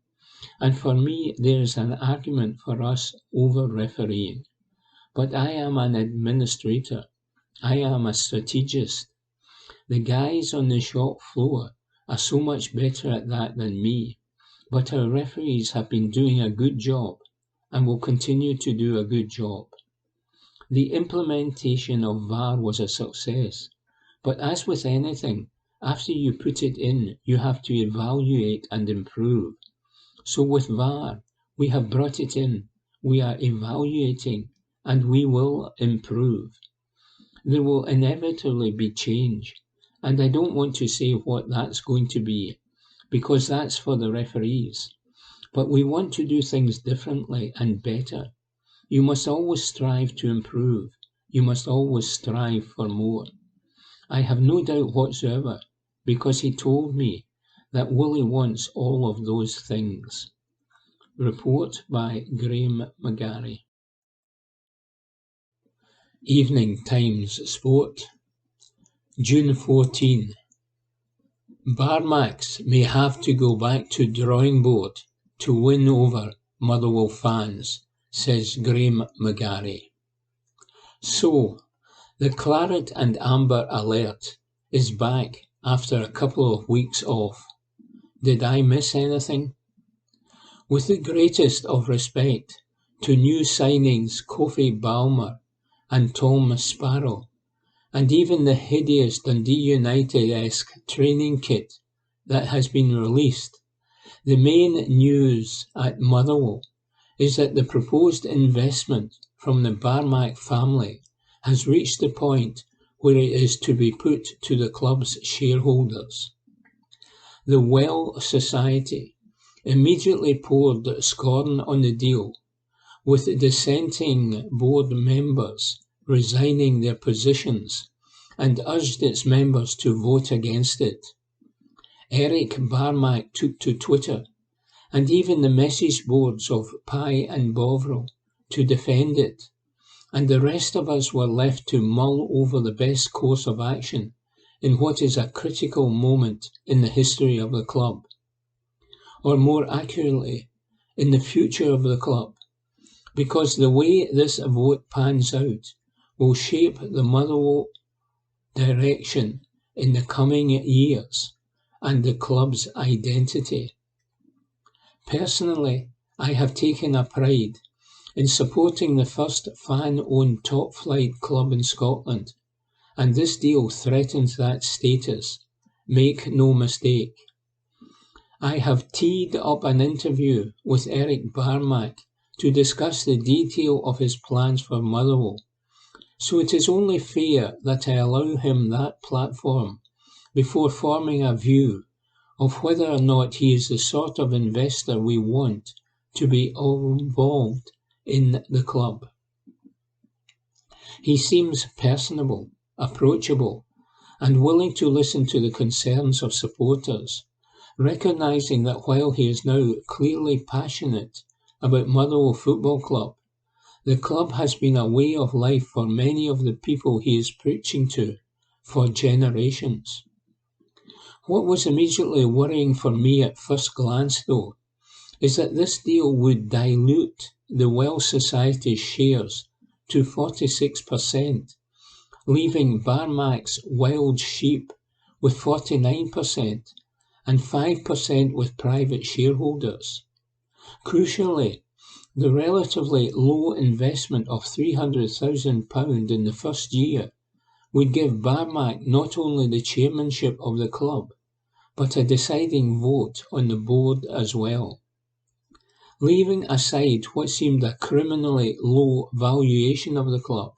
and for me there is an argument for us over refereeing. But I am an administrator, I am a strategist. The guys on the shop floor are so much better at that than me, but our referees have been doing a good job and will continue to do a good job. The implementation of VAR was a success, but as with anything, after you put it in, you have to evaluate and improve. So with VAR, we have brought it in, we are evaluating, and we will improve. There will inevitably be change, and I don't want to say what that's going to be, because that's for the referees. But we want to do things differently and better. You must always strive to improve. You must always strive for more. I have no doubt whatsoever, because he told me that Willie wants all of those things. Report by Graham McGarry. Evening Times Sport, June 14. Barmacs may have to go back to drawing board to win over Motherwell fans, says Graham McGarry. So, the Claret and Amber alert is back after a couple of weeks off. Did I miss anything? With the greatest of respect to new signings Kofi Balmer and Tom Sparrow, and even the hideous Dundee United-esque training kit that has been released, the main news at Motherwell is that the proposed investment from the Barmac family has reached the point where it is to be put to the club's shareholders. The Well Society immediately poured scorn on the deal, with dissenting board members resigning their positions, and urged its members to vote against it. Eric Barmac took to Twitter, and even the message boards of Pye and Bovril, to defend it, and the rest of us were left to mull over the best course of action in what is a critical moment in the history of the club, or more accurately, in the future of the club, because the way this vote pans out will shape the Motherwell direction in the coming years and the club's identity. Personally, I have taken a pride in supporting the first fan-owned top-flight club in Scotland, and this deal threatens that status. Make no mistake. I have teed up an interview with Eric Barmac to discuss the detail of his plans for Motherwell, so it is only fair that I allow him that platform before forming a view of whether or not he is the sort of investor we want to be involved in the club. He seems personable, approachable, and willing to listen to the concerns of supporters, recognising that while he is now clearly passionate about Motherwell Football Club, the club has been a way of life for many of the people he is preaching to for generations. What was immediately worrying for me at first glance, though, is that this deal would dilute the Well Society's shares to 46%, leaving Barmac's Wild Sheep with 49% and 5% with private shareholders. Crucially, the relatively low investment of £300,000 in the first year would give Barmac not only the chairmanship of the club, but a deciding vote on the board as well. Leaving aside what seemed a criminally low valuation of the club,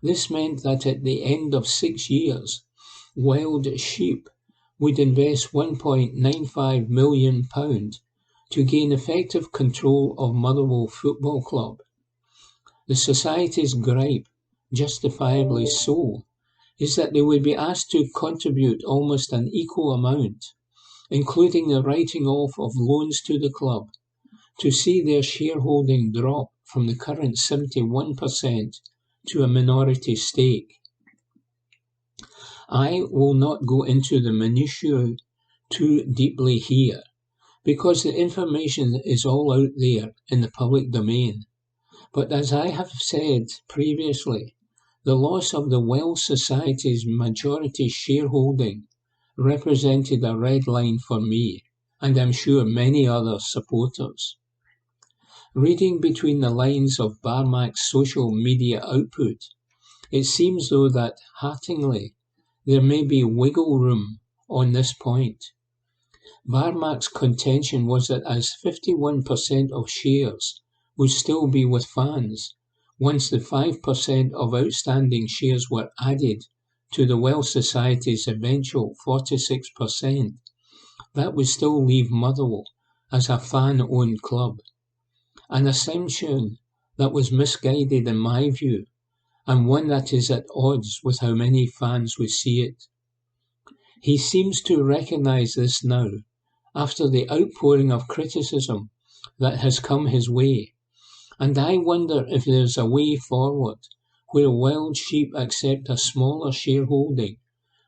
this meant that at the end of 6 years, Wild Sheep would invest £1.95 million to gain effective control of Motherwell Football Club. The Society's gripe, justifiably so, is that they would be asked to contribute almost an equal amount, including the writing off of loans to the club, to see their shareholding drop from the current 71% to a minority stake. I will not go into the minutiae too deeply here, because the information is all out there in the public domain. But as I have said previously, The loss of the Welsh Society's majority shareholding represented a red line for me, and I'm sure many other supporters. Reading between the lines of Barmac's social media output, it seems though that, heartily, there may be wiggle room on this point. Barmac's contention was that as 51% of shares would still be with fans, once the 5% of outstanding shares were added to the Welsh Society's eventual 46%, that would still leave Motherwell as a fan-owned club, an assumption that was misguided in my view, and one that is at odds with how many fans would see it. He seems to recognise this now, after the outpouring of criticism that has come his way, and I wonder if there's a way forward where Wild Sheep accept a smaller shareholding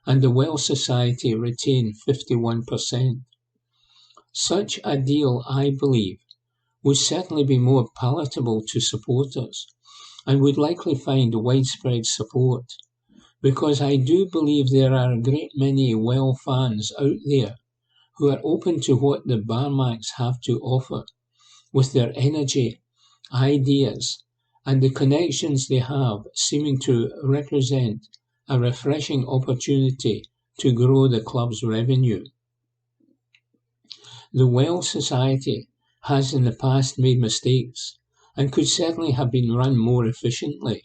and the Welsh Society retain 51%. Such a deal, I believe, would certainly be more palatable to supporters and would likely find widespread support, because I do believe there are a great many Well fans out there who are open to what the Barmacks have to offer, with their energy, ideas, and the connections they have seeming to represent a refreshing opportunity to grow the club's revenue. The Welsh Society has in the past made mistakes and could certainly have been run more efficiently.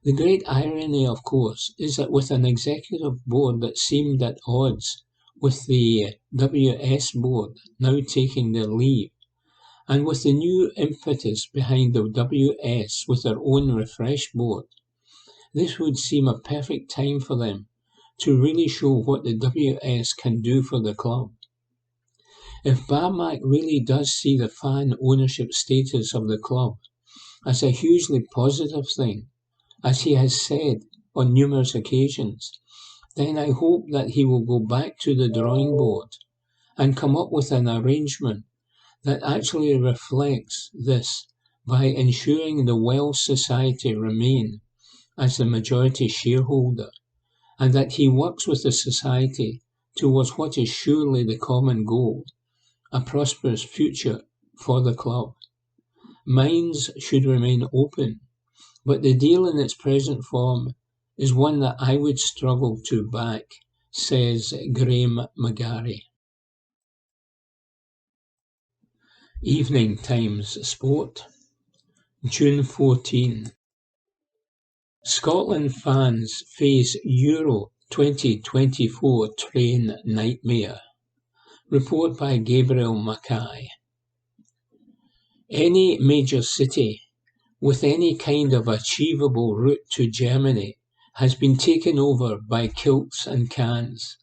The great irony, of course, is that with an executive board that seemed at odds with the WS board now taking their leave, and with the new impetus behind the WS with their own refreshed board, this would seem a perfect time for them to really show what the WS can do for the club. If Barmac really does see the fan ownership status of the club as a hugely positive thing, as he has said on numerous occasions, then I hope that he will go back to the drawing board and come up with an arrangement that actually reflects this by ensuring the Welsh Society remain as the majority shareholder, and that he works with the Society towards what is surely the common goal, a prosperous future for the club. Minds should remain open, but the deal in its present form is one that I would struggle to back, says Graham McGarry. Evening Times Sport, June 14. Scotland fans face Euro 2024 train nightmare. Report by Gabriel Mackay. Any major city with any kind of achievable route to Germany has been taken over by kilts and cans.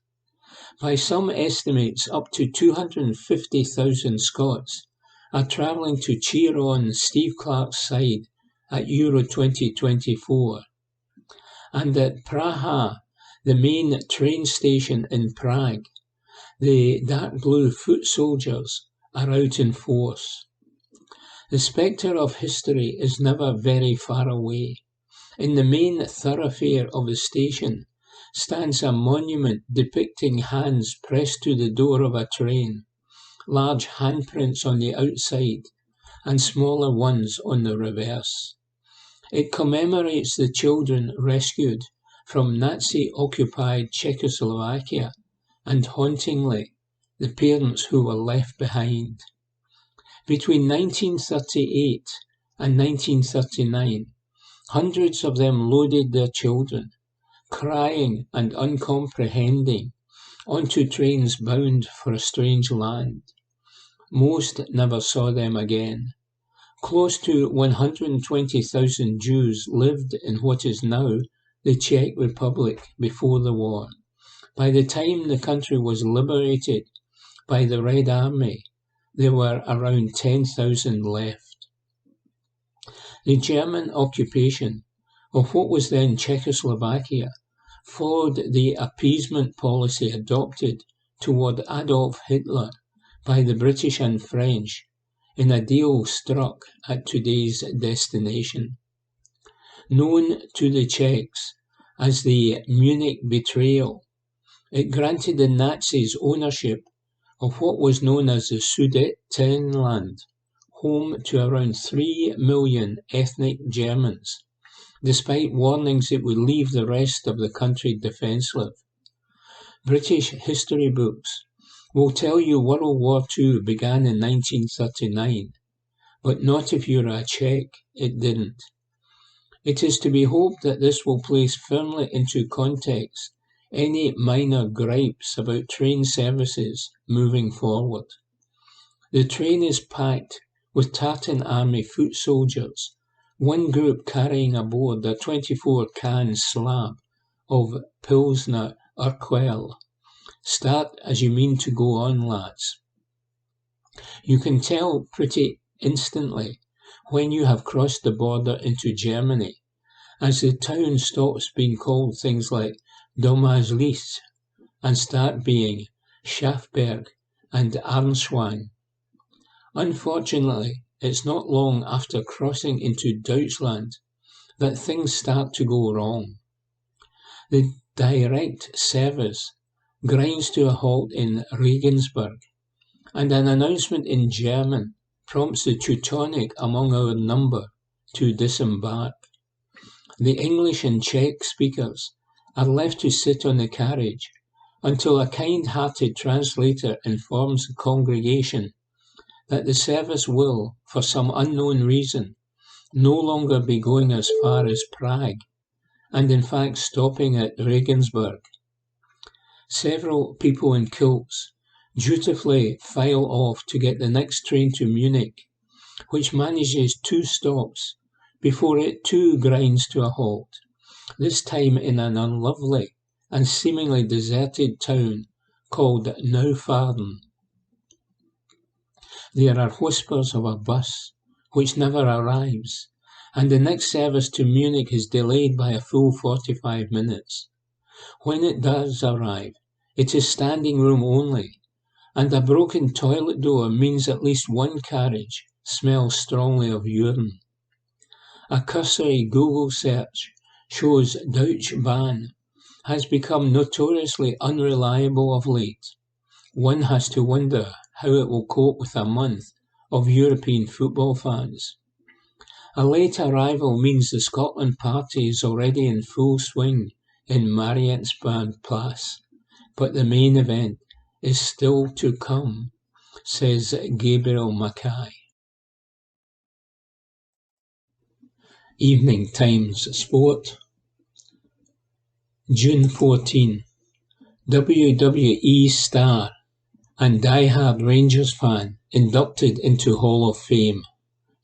By some estimates, up to 250,000 Scots are travelling to cheer on Steve Clarke's side at Euro 2024. And at Praha, the main train station in Prague, the dark blue foot soldiers are out in force. The spectre of history is never very far away. In the main thoroughfare of the station stands a monument depicting hands pressed to the door of a train, large handprints on the outside and smaller ones on the reverse. It commemorates the children rescued from Nazi-occupied Czechoslovakia and, hauntingly, the parents who were left behind. Between 1938 and 1939, hundreds of them loaded their children, crying and uncomprehending, onto trains bound for a strange land. Most never saw them again. Close to 120,000 Jews lived in what is now the Czech Republic before the war. By the time the country was liberated by the Red Army, there were around 10,000 left. The German occupation of what was then Czechoslovakia followed the appeasement policy adopted toward Adolf Hitler by the British and French in a deal struck at today's destination. known to the Czechs as the Munich Betrayal. It granted the Nazis ownership of what was known as the Sudetenland, home to around 3 million ethnic Germans, despite warnings it would leave the rest of the country defenceless. British history books will tell you World War II began in 1939, but not if you're a Czech, it didn't. It is to be hoped that this will place firmly into context any minor gripes about train services moving forward. The train is packed with Tartan Army foot soldiers, one group carrying aboard a 24-can slab of Pilsner Urquell. Start as you mean to go on, lads. You can tell pretty instantly when you have crossed the border into Germany, as the town stops being called things like Domazlis and start being Schafberg and Arnschwang. Unfortunately, it's not long after crossing into Deutschland that things start to go wrong. The direct service grinds to a halt in Regensburg, and an announcement in German prompts the Teutonic among our number to disembark. The English and Czech speakers are left to sit on the carriage until a kind-hearted translator informs the congregation that the service will, for some unknown reason, no longer be going as far as Prague, and in fact stopping at Regensburg. Several people in kilts dutifully file off to get the next train to Munich, which manages 2 stops before it too grinds to a halt, this time in an unlovely and seemingly deserted town called Neufahren. There are whispers of a bus which never arrives, and the next service to Munich is delayed by a full 45 minutes. When it does arrive, it is standing room only, and a broken toilet door means at least one carriage smells strongly of urine. A cursory Google search shows Deutsche Bahn has become notoriously unreliable of late. One has to wonder how it will cope with a month of European football fans. A late arrival means the Scotland party is already in full swing in Mariensplatz, but the main event is still to come, says Gabriel Mackay. Evening Times Sport, June 14. WWE star and die-hard Rangers fan inducted into Hall of Fame.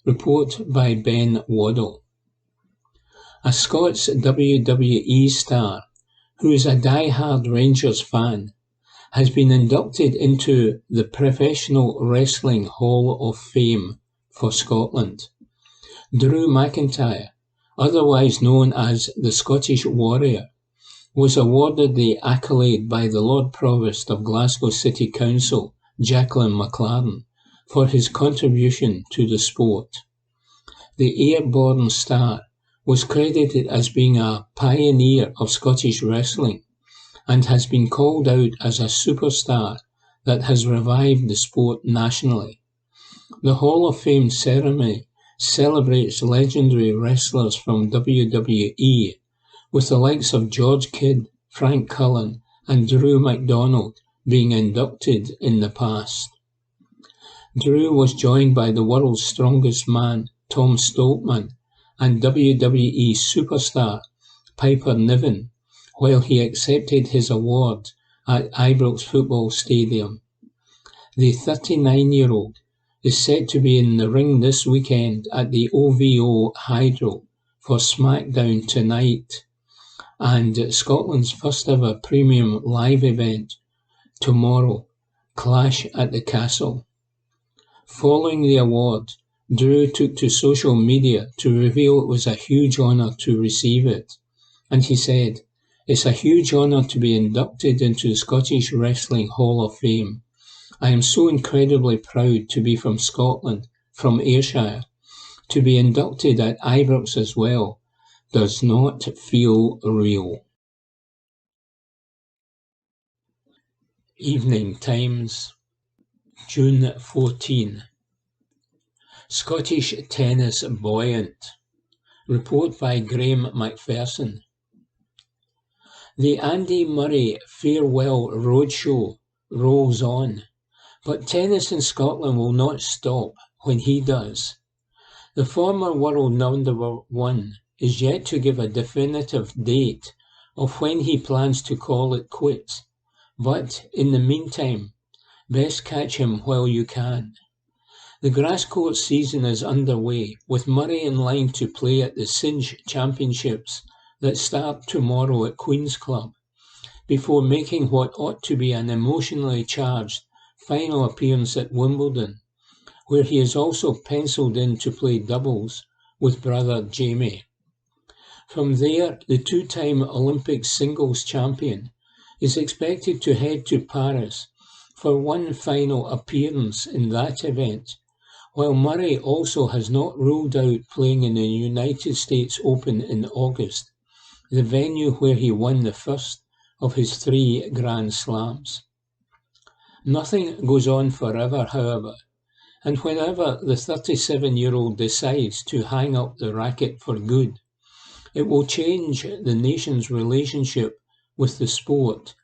Report by Ben Waddell. A Scots WWE star who is a die-hard Rangers fan has been inducted into the Professional Wrestling Hall of Fame for Scotland. Drew McIntyre, otherwise known as the Scottish Warrior, was awarded the accolade by the Lord Provost of Glasgow City Council, Jacqueline McLaren, for his contribution to the sport. The airborne star was credited as being a pioneer of Scottish wrestling and has been called out as a superstar that has revived the sport nationally. The Hall of Fame ceremony celebrates legendary wrestlers from WWE, with the likes of George Kidd, Frank Cullen, and Drew McDonald being inducted in the past. Drew was joined by the world's strongest man, Tom Stoltman, and WWE superstar Piper Niven, while he accepted his award at Ibrox Football Stadium. The 39-year-old is set to be in the ring this weekend at the OVO Hydro for SmackDown tonight, and Scotland's first ever premium live event tomorrow, Clash at the Castle. Following the award, Drew took to social media to reveal it was a huge honour to receive it, and he said, "It's a huge honour to be inducted into the Scottish Wrestling Hall of Fame. I am so incredibly proud to be from Scotland, from Ayrshire, to be inducted at Ibrox as well. does not feel real. Evening Times, June 14. Scottish tennis buoyant. Report by Graham Macpherson. The Andy Murray Farewell Roadshow rolls on, but tennis in Scotland will not stop when he does. The former world number one is yet to give a definitive date of when he plans to call it quits, but in the meantime, best catch him while you can. The grass court season is underway, with Murray in line to play at the Singe Championships that start tomorrow at Queen's Club, before making what ought to be an emotionally charged final appearance at Wimbledon, where he is also penciled in to play doubles with brother Jamie. From there, the two-time Olympic singles champion is expected to head to Paris for one final appearance in that event, while Murray also has not ruled out playing in the United States Open in August, the venue where he won the first of his 3 Grand Slams. Nothing goes on forever, however, and whenever the 37-year-old decides to hang up the racket for good, it will change the nation's relationship with the sport.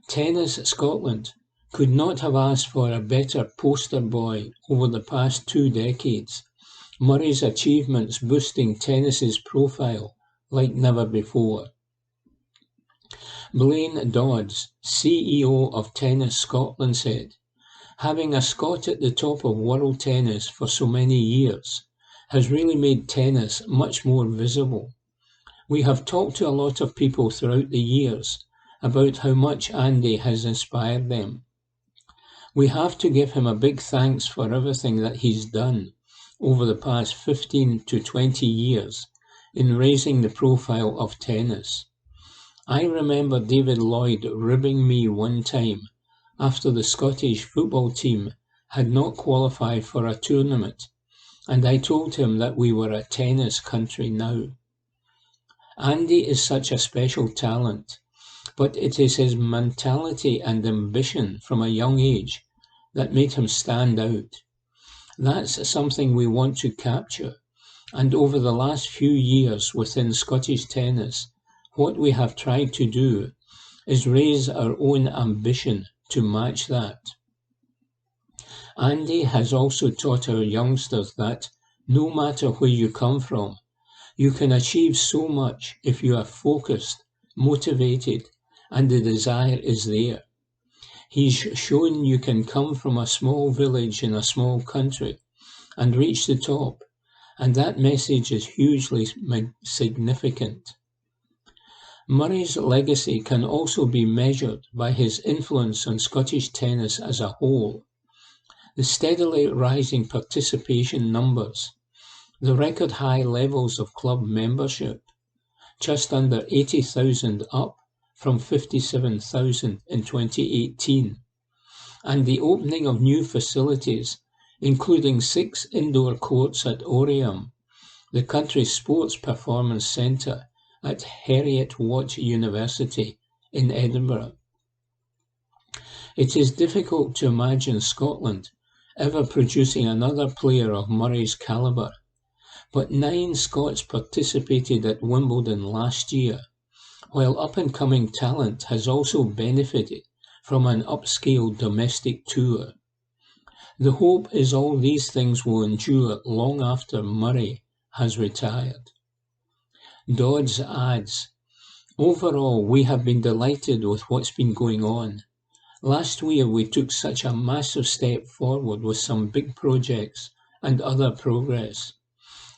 Tennis Scotland could not have asked for a better poster boy over the past 2 decades, Murray's achievements boosting tennis's profile like never before. Blaine Dodds, CEO of Tennis Scotland, said, "Having a Scot at the top of world tennis for so many years has really made tennis much more visible. We have talked to a lot of people throughout the years about how much Andy has inspired them. We have to give him a big thanks for everything that he's done over the past 15 to 20 years in raising the profile of tennis. I remember David Lloyd ribbing me one time after the Scottish football team had not qualified for a tournament, and I told him that we were a tennis country now. Andy is such a special talent, but it is his mentality and ambition from a young age that made him stand out. That's something we want to capture, and over the last few years within Scottish tennis, what we have tried to do is raise our own ambition to match that. Andy has also taught our youngsters that, no matter where you come from, you can achieve so much if you are focused, motivated, and the desire is there. He's shown you can come from a small village in a small country and reach the top, and that message is hugely significant. Murray's legacy can also be measured by his influence on Scottish tennis as a whole. The steadily rising participation numbers, the record high levels of club membership, just under 80,000 up from 57,000 in 2018, and the opening of new facilities, including 6 indoor courts at Oriam, the country's sports performance centre at Heriot-Watt University in Edinburgh. It is difficult to imagine Scotland ever producing another player of Murray's calibre, but 9 Scots participated at Wimbledon last year, while up-and-coming talent has also benefited from an upscale domestic tour. The hope is all these things will endure long after Murray has retired. Dodds adds, "Overall, we have been delighted with what's been going on. Last year we took such a massive step forward with some big projects and other progress.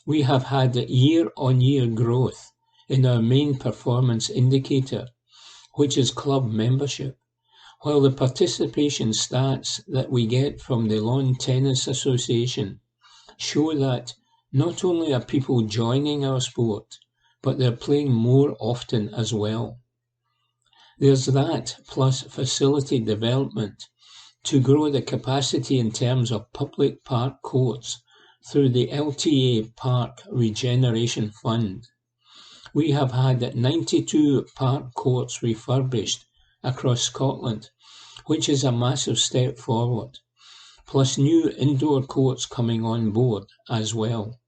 We have had year-on-year growth in our main performance indicator, which is club membership, while the participation stats that we get from the Lawn Tennis Association show that not only are people joining our sport, but they're playing more often as well. There's that plus facility development to grow the capacity in terms of public park courts through the LTA Park Regeneration Fund. We have had 92 park courts refurbished across Scotland, which is a massive step forward, plus new indoor courts coming on board as well.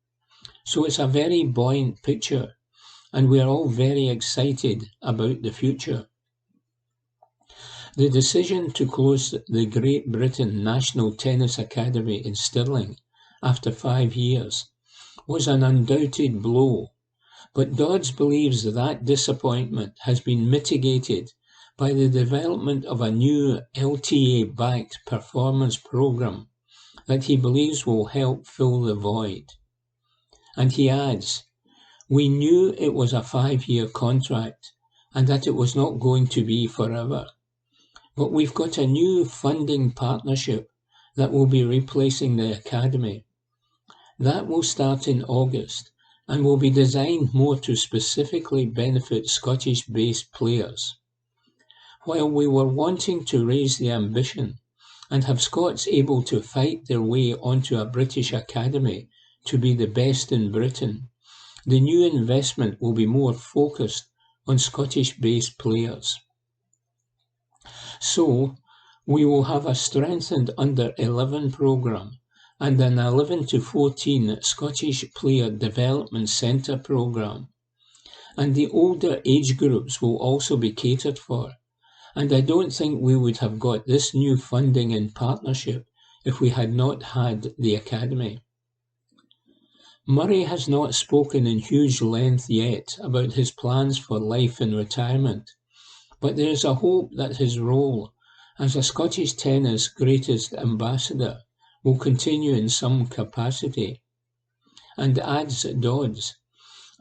So it's a very buoyant picture, and we are all very excited about the future. The decision to close the Great Britain National Tennis Academy in Stirling after 5 years was an undoubted blow, but Dodds believes that disappointment has been mitigated by the development of a new LTA-backed performance programme that he believes will help fill the void. And he adds, "We knew it was a 5-year contract and that it was not going to be forever. But we've got a new funding partnership that will be replacing the Academy. That will start in August and will be designed more to specifically benefit Scottish-based players. While we were wanting to raise the ambition and have Scots able to fight their way onto a British Academy to be the best in Britain, the new investment will be more focused on Scottish-based players. So, we will have a strengthened under-11 programme and an 11 to 14 Scottish Player Development Centre programme. And the older age groups will also be catered for. And I don't think we would have got this new funding and partnership if we had not had the Academy." Murray has not spoken in huge length yet about his plans for life in retirement, but there is a hope that his role as a Scottish tennis greatest ambassador will continue in some capacity. And adds Dodds,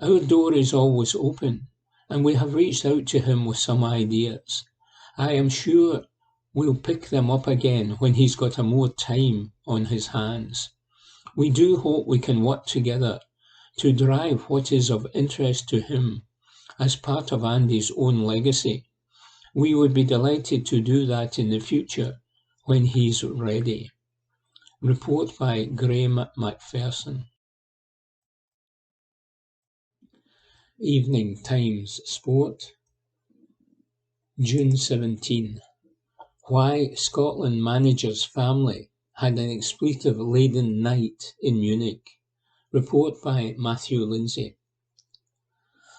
"Our door is always open, and we have reached out to him with some ideas. I am sure we'll pick them up again when he's got a more time on his hands. We do hope we can work together to drive what is of interest to him as part of Andy's own legacy. We would be delighted to do that in the future when he's ready." Report by Graham Macpherson. Evening Times Sport, June 17. Why Scotland manager's family had an expletive-laden night in Munich. Report by Matthew Lindsay.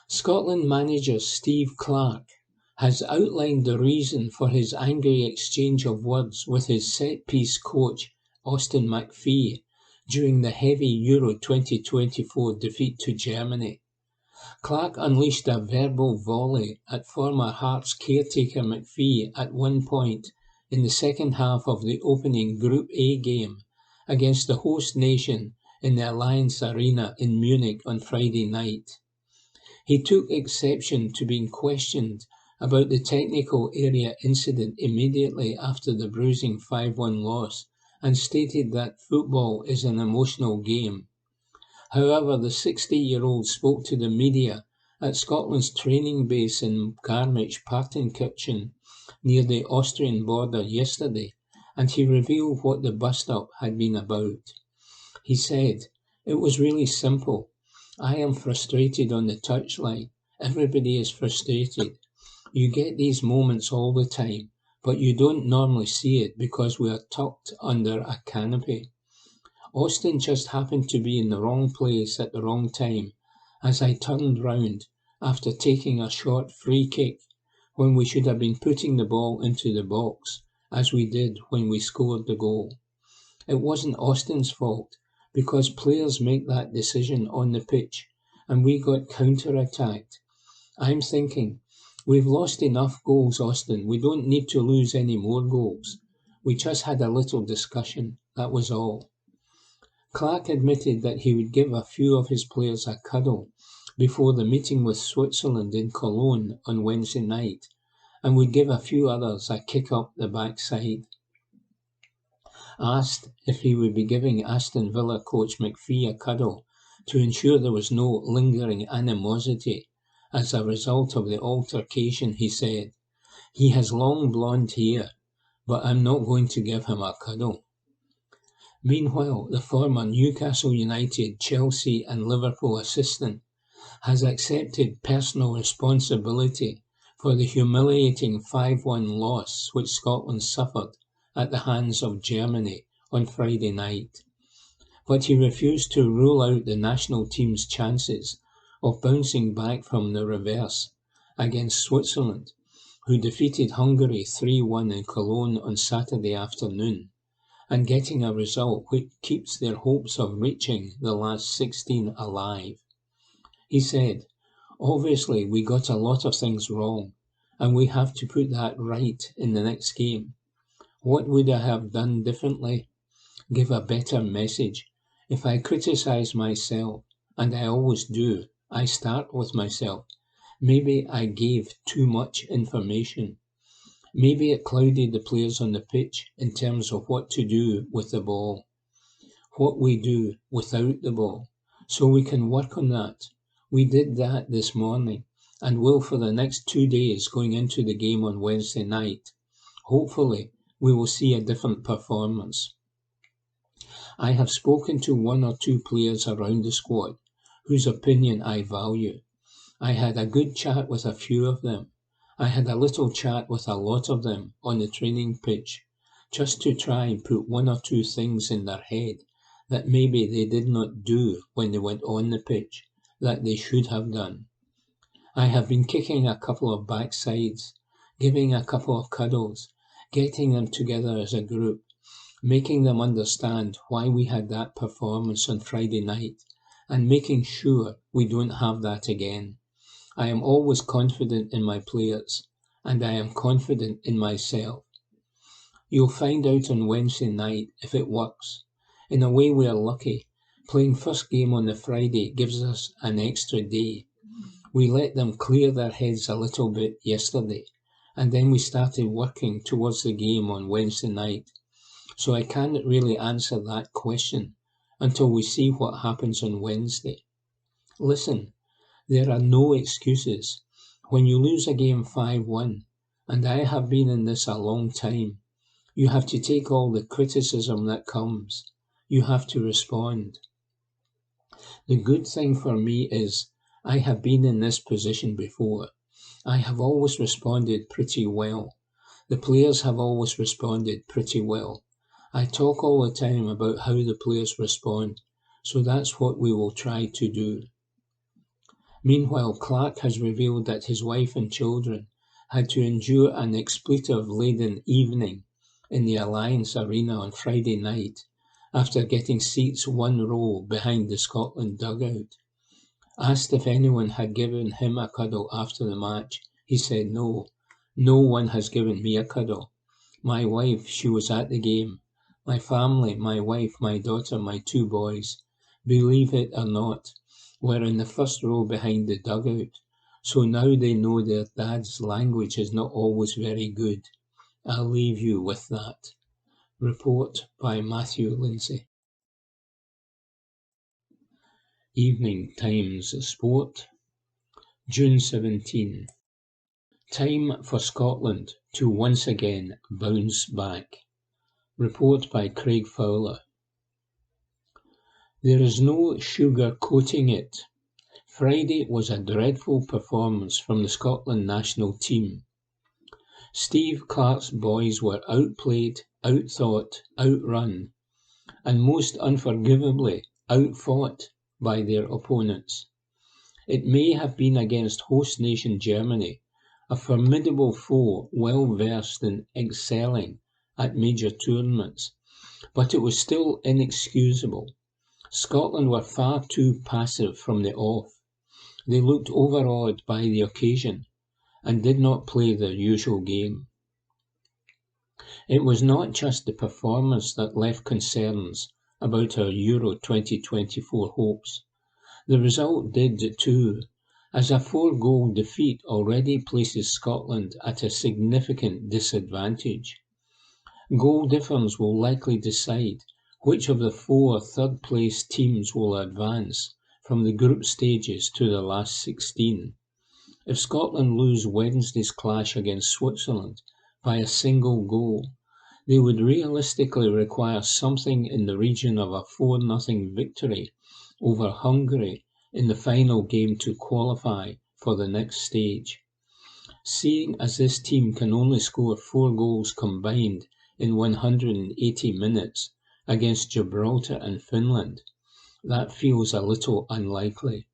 Scotland manager Steve Clarke has outlined the reason for his angry exchange of words with his set-piece coach Austin McPhee during the heavy Euro 2024 defeat to Germany. Clarke unleashed a verbal volley at former Hearts caretaker McPhee at one point in the second half of the opening Group A game against the host nation in the Allianz Arena in Munich on Friday night. He took exception to being questioned about the technical area incident immediately after the bruising 5-1 loss and stated that football is an emotional game. However, the 60-year-old spoke to the media at Scotland's training base in Garmisch-Partenkirchen near the Austrian border yesterday, and he revealed what the bust-up had been about. He said, "It was really simple. I am frustrated on the touchline. Everybody is frustrated. You get these moments all the time, but you don't normally see it because we are tucked under a canopy. Austin just happened to be in the wrong place at the wrong time as I turned round after taking a short free kick when we should have been putting the ball into the box, as we did when we scored the goal. It wasn't Austin's fault, because players make that decision on the pitch, and we got counter-attacked. I'm thinking, we've lost enough goals, Austin. We don't need to lose any more goals. We just had a little discussion, that was all." Clarke admitted that he would give a few of his players a cuddle before the meeting with Switzerland in Cologne on Wednesday night, and would give a few others a kick up the backside. Asked if he would be giving Aston Villa coach McPhee a cuddle to ensure there was no lingering animosity as a result of the altercation, he said, "He has long blonde hair, but I'm not going to give him a cuddle." Meanwhile, the former Newcastle United, Chelsea and Liverpool assistant has accepted personal responsibility for the humiliating 5-1 loss which Scotland suffered at the hands of Germany on Friday night. But he refused to rule out the national team's chances of bouncing back from the reverse against Switzerland, who defeated Hungary 3-1 in Cologne on Saturday afternoon, and getting a result which keeps their hopes of reaching the last 16 alive. He said, "Obviously we got a lot of things wrong, and we have to put that right in the next game. What would I have done differently? Give a better message. If I criticise myself, and I always do, I start with myself. Maybe I gave too much information. Maybe it clouded the players on the pitch in terms of what to do with the ball, what we do without the ball. So we can work on that. We did that this morning, and will for the next 2 days going into the game on Wednesday night. Hopefully, we will see a different performance. I have spoken to 1 or 2 players around the squad, whose opinion I value. I had a good chat with a few of them. I had a little chat with a lot of them on the training pitch, just to try and put 1 or 2 things in their head that maybe they did not do when they went on the pitch, that they should have done. I have been kicking a couple of backsides, giving a couple of cuddles, getting them together as a group, making them understand why we had that performance on Friday night, and making sure we don't have that again. I am always confident in my players, and I am confident in myself. You'll find out on Wednesday night if it works. In a way we are lucky. Playing first game on the Friday gives us an extra day. We let them clear their heads a little bit yesterday, and then we started working towards the game on Wednesday night. So I can't really answer that question until we see what happens on Wednesday. Listen, there are no excuses. When you lose a game 5-1, and I have been in this a long time, you have to take all the criticism that comes. You have to respond. The good thing for me is I have been in this position before. I have always responded pretty well. The players have always responded pretty well. I talk all the time about how the players respond, so that's what we will try to do. Meanwhile, Clark has revealed that his wife and children had to endure an expletive-laden evening in the Alliance Arena on Friday night after getting seats 1 row behind the Scotland dugout. Asked if anyone had given him a cuddle after the match, he said no. No one has given me a cuddle. My wife, she was at the game. My family, my wife, my daughter, my 2 boys, believe it or not, were in the first row behind the dugout, so now they know their dad's language is not always very good. I'll leave you with that. Report by Matthew Lindsay. Evening Times Sport, June 17. Time for Scotland to once again bounce back. Report by Craig Fowler. There is no sugar-coating it. Friday was a dreadful performance from the Scotland national team. Steve Clarke's boys were outplayed, outthought, outrun, and most unforgivably outfought by their opponents. It may have been against host nation Germany, a formidable foe well versed in excelling at major tournaments, but it was still inexcusable. Scotland were far too passive from the off. They looked overawed by the occasion and did not play their usual game. It was not just the performance that left concerns about our Euro 2024 hopes. The result did too, as a 4-goal defeat already places Scotland at a significant disadvantage. Goal difference will likely decide which of the 4 third-place teams will advance from the group stages to the last 16. If Scotland lose Wednesday's clash against Switzerland by a single goal, they would realistically require something in the region of a 4-0 victory over Hungary in the final game to qualify for the next stage. Seeing as this team can only score 4 goals combined in 180 minutes against Gibraltar and Finland, that feels a little unlikely.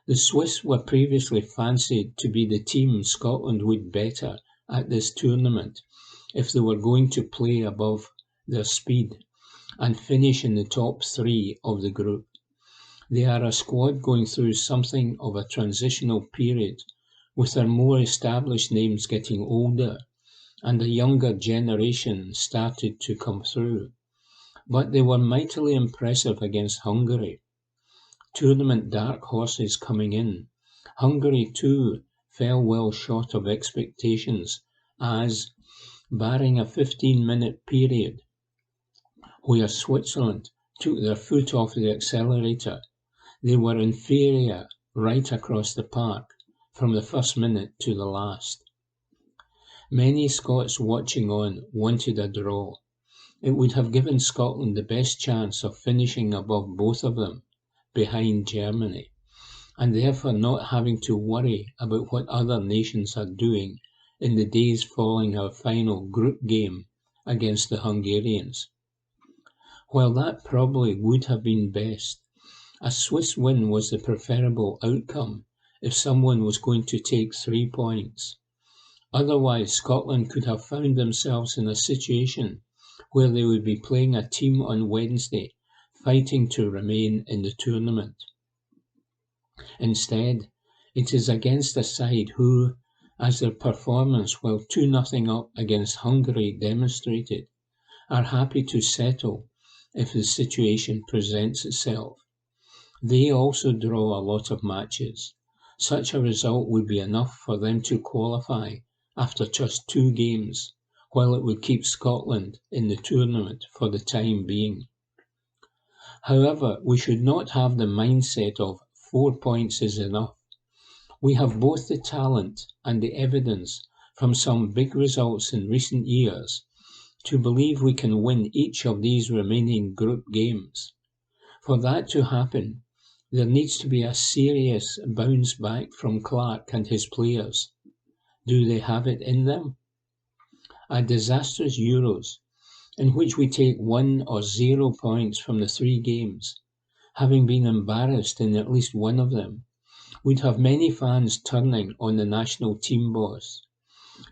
The Swiss were previously fancied to be the team Scotland would better at this tournament if they were going to play above their speed and finish in the top 3 of the group. They are a squad going through something of a transitional period, with their more established names getting older and a younger generation started to come through. But they were mightily impressive against Hungary. Tournament dark horses coming in. Hungary too fell well short of expectations as, barring a 15-minute period where Switzerland took their foot off the accelerator, they were inferior right across the park from the first minute to the last. Many Scots watching on wanted a draw. It would have given Scotland the best chance of finishing above both of them, behind Germany, and therefore not having to worry about what other nations are doing in the days following our final group game against the Hungarians. While that probably would have been best, a Swiss win was the preferable outcome if someone was going to take 3 points. Otherwise, Scotland could have found themselves in a situation where they would be playing a team on Wednesday, fighting to remain in the tournament. Instead, it is against a side who, as their performance while 2-0 up against Hungary demonstrated, are happy to settle if the situation presents itself. They also draw a lot of matches. Such a result would be enough for them to qualify after just 2 games, while it would keep Scotland in the tournament for the time being. However, we should not have the mindset of 4 points is enough. We have both the talent and the evidence from some big results in recent years to believe we can win each of these remaining group games. For that to happen, there needs to be a serious bounce back from Clark and his players. Do they have it in them? A disastrous Euros, in which we take 1 or 0 points from the 3 games, having been embarrassed in at least one of them, would have many fans turning on the national team boss.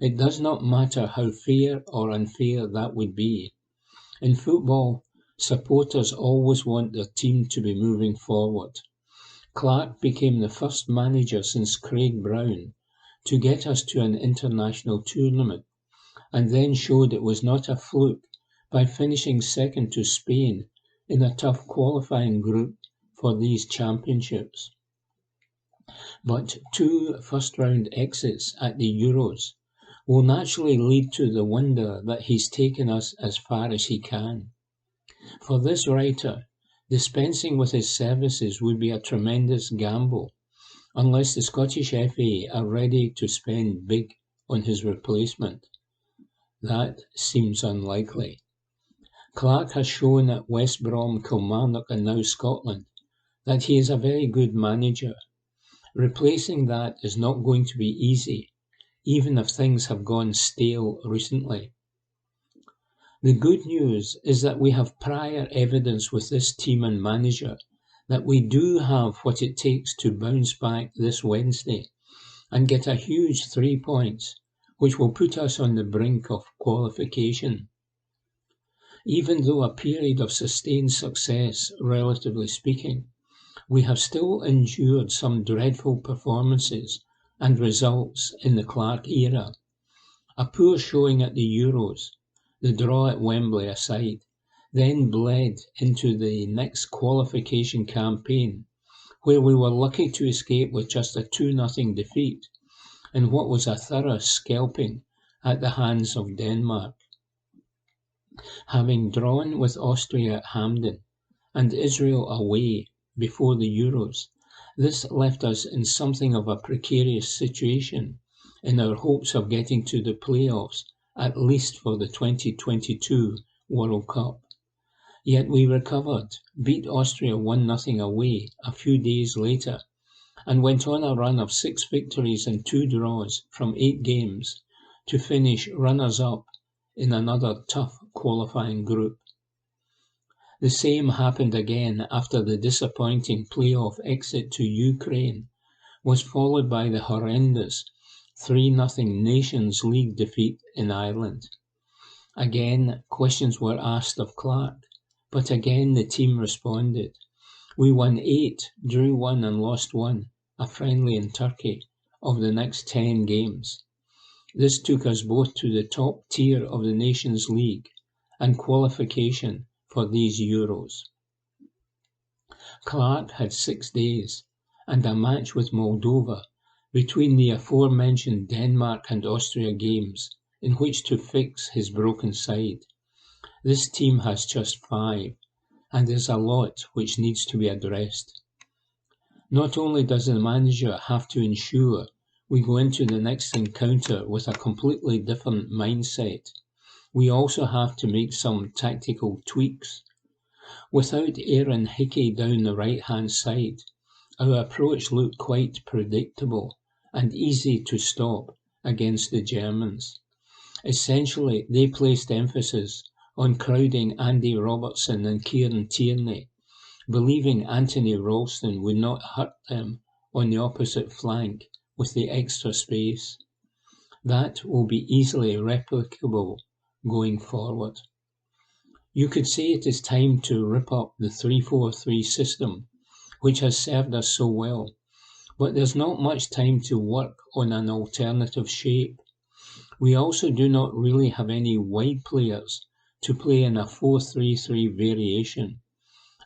It does not matter how fair or unfair that would be. In football, supporters always want their team to be moving forward. Clark became the first manager since Craig Brown to get us to an international tournament, and then showed it was not a fluke by finishing second to Spain in a tough qualifying group for these championships. But 2 first-round exits at the Euros will naturally lead to the wonder that he's taken us as far as he can. For this writer, dispensing with his services would be a tremendous gamble, unless the Scottish FA are ready to spend big on his replacement. That seems unlikely. Clark has shown at West Brom, Kilmarnock and now Scotland that he is a very good manager. Replacing that is not going to be easy, even if things have gone stale recently. The good news is that we have prior evidence with this team and manager that we do have what it takes to bounce back this Wednesday and get a huge 3 points, which will put us on the brink of qualification. Even though a period of sustained success, relatively speaking, we have still endured some dreadful performances and results in the Clark era. A poor showing at the Euros, the draw at Wembley aside, then bled into the next qualification campaign, where we were lucky to escape with just a 2-0 defeat in what was a thorough scalping at the hands of Denmark. Having drawn with Austria at Hampden and Israel away before the Euros, this left us in something of a precarious situation in our hopes of getting to the playoffs, at least for the 2022 World Cup. Yet we recovered, beat Austria 1-0 away a few days later, and went on a run of 6 victories and 2 draws from 8 games to finish runners-up in another tough qualifying group. The same happened again after the disappointing playoff exit to Ukraine was followed by the horrendous 3-0 Nations League defeat in Ireland. Again, questions were asked of Clark, but again the team responded. We won 8, drew 1 and lost 1, a friendly in Turkey, of the next 10 games. This took us both to the top tier of the Nations League and qualification for these Euros. Clark had 6 days and a match with Moldova between the aforementioned Denmark and Austria games in which to fix his broken side. This team has just 5, and there's a lot which needs to be addressed. Not only does the manager have to ensure we go into the next encounter with a completely different mindset, we also have to make some tactical tweaks. Without Aaron Hickey down the right-hand side, our approach looked quite predictable and easy to stop against the Germans. Essentially, they placed emphasis on crowding Andy Robertson and Kieran Tierney, believing Anthony Ralston would not hurt them on the opposite flank with the extra space. That will be easily replicable going forward. You could say it is time to rip up the 3-4-3 system, which has served us so well, but there's not much time to work on an alternative shape. We also do not really have any wide players to play in a 4-3-3 variation,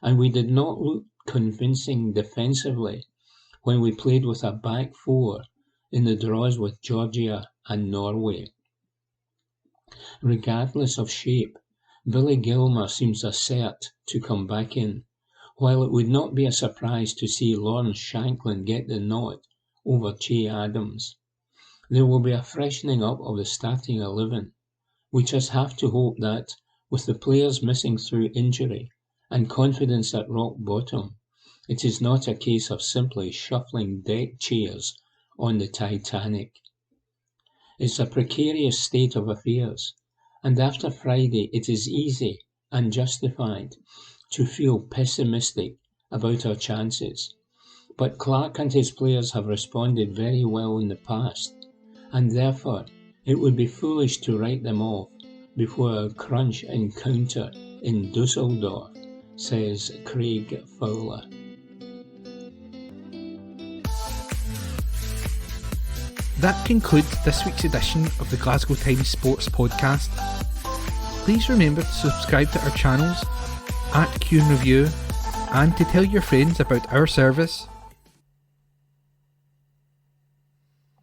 and we did not look convincing defensively when we played with a back 4 in the draws with Georgia and Norway. Regardless of shape, Billy Gilmour seems a cert to come back in, while it would not be a surprise to see Lawrence Shankland get the nod over Che Adams. There will be a freshening up of the starting 11. We just have to hope that, with the players missing through injury and confidence at rock bottom, it is not a case of simply shuffling deck chairs on the Titanic. It's a precarious state of affairs, and after Friday it is easy and justified to feel pessimistic about our chances. But Clark and his players have responded very well in the past, and therefore it would be foolish to write them off before our crunch encounter in Dusseldorf, says Craig Fowler. That concludes this week's edition of the Glasgow Times Sports Podcast. Please remember to subscribe to our channels at Q and Review and to tell your friends about our service.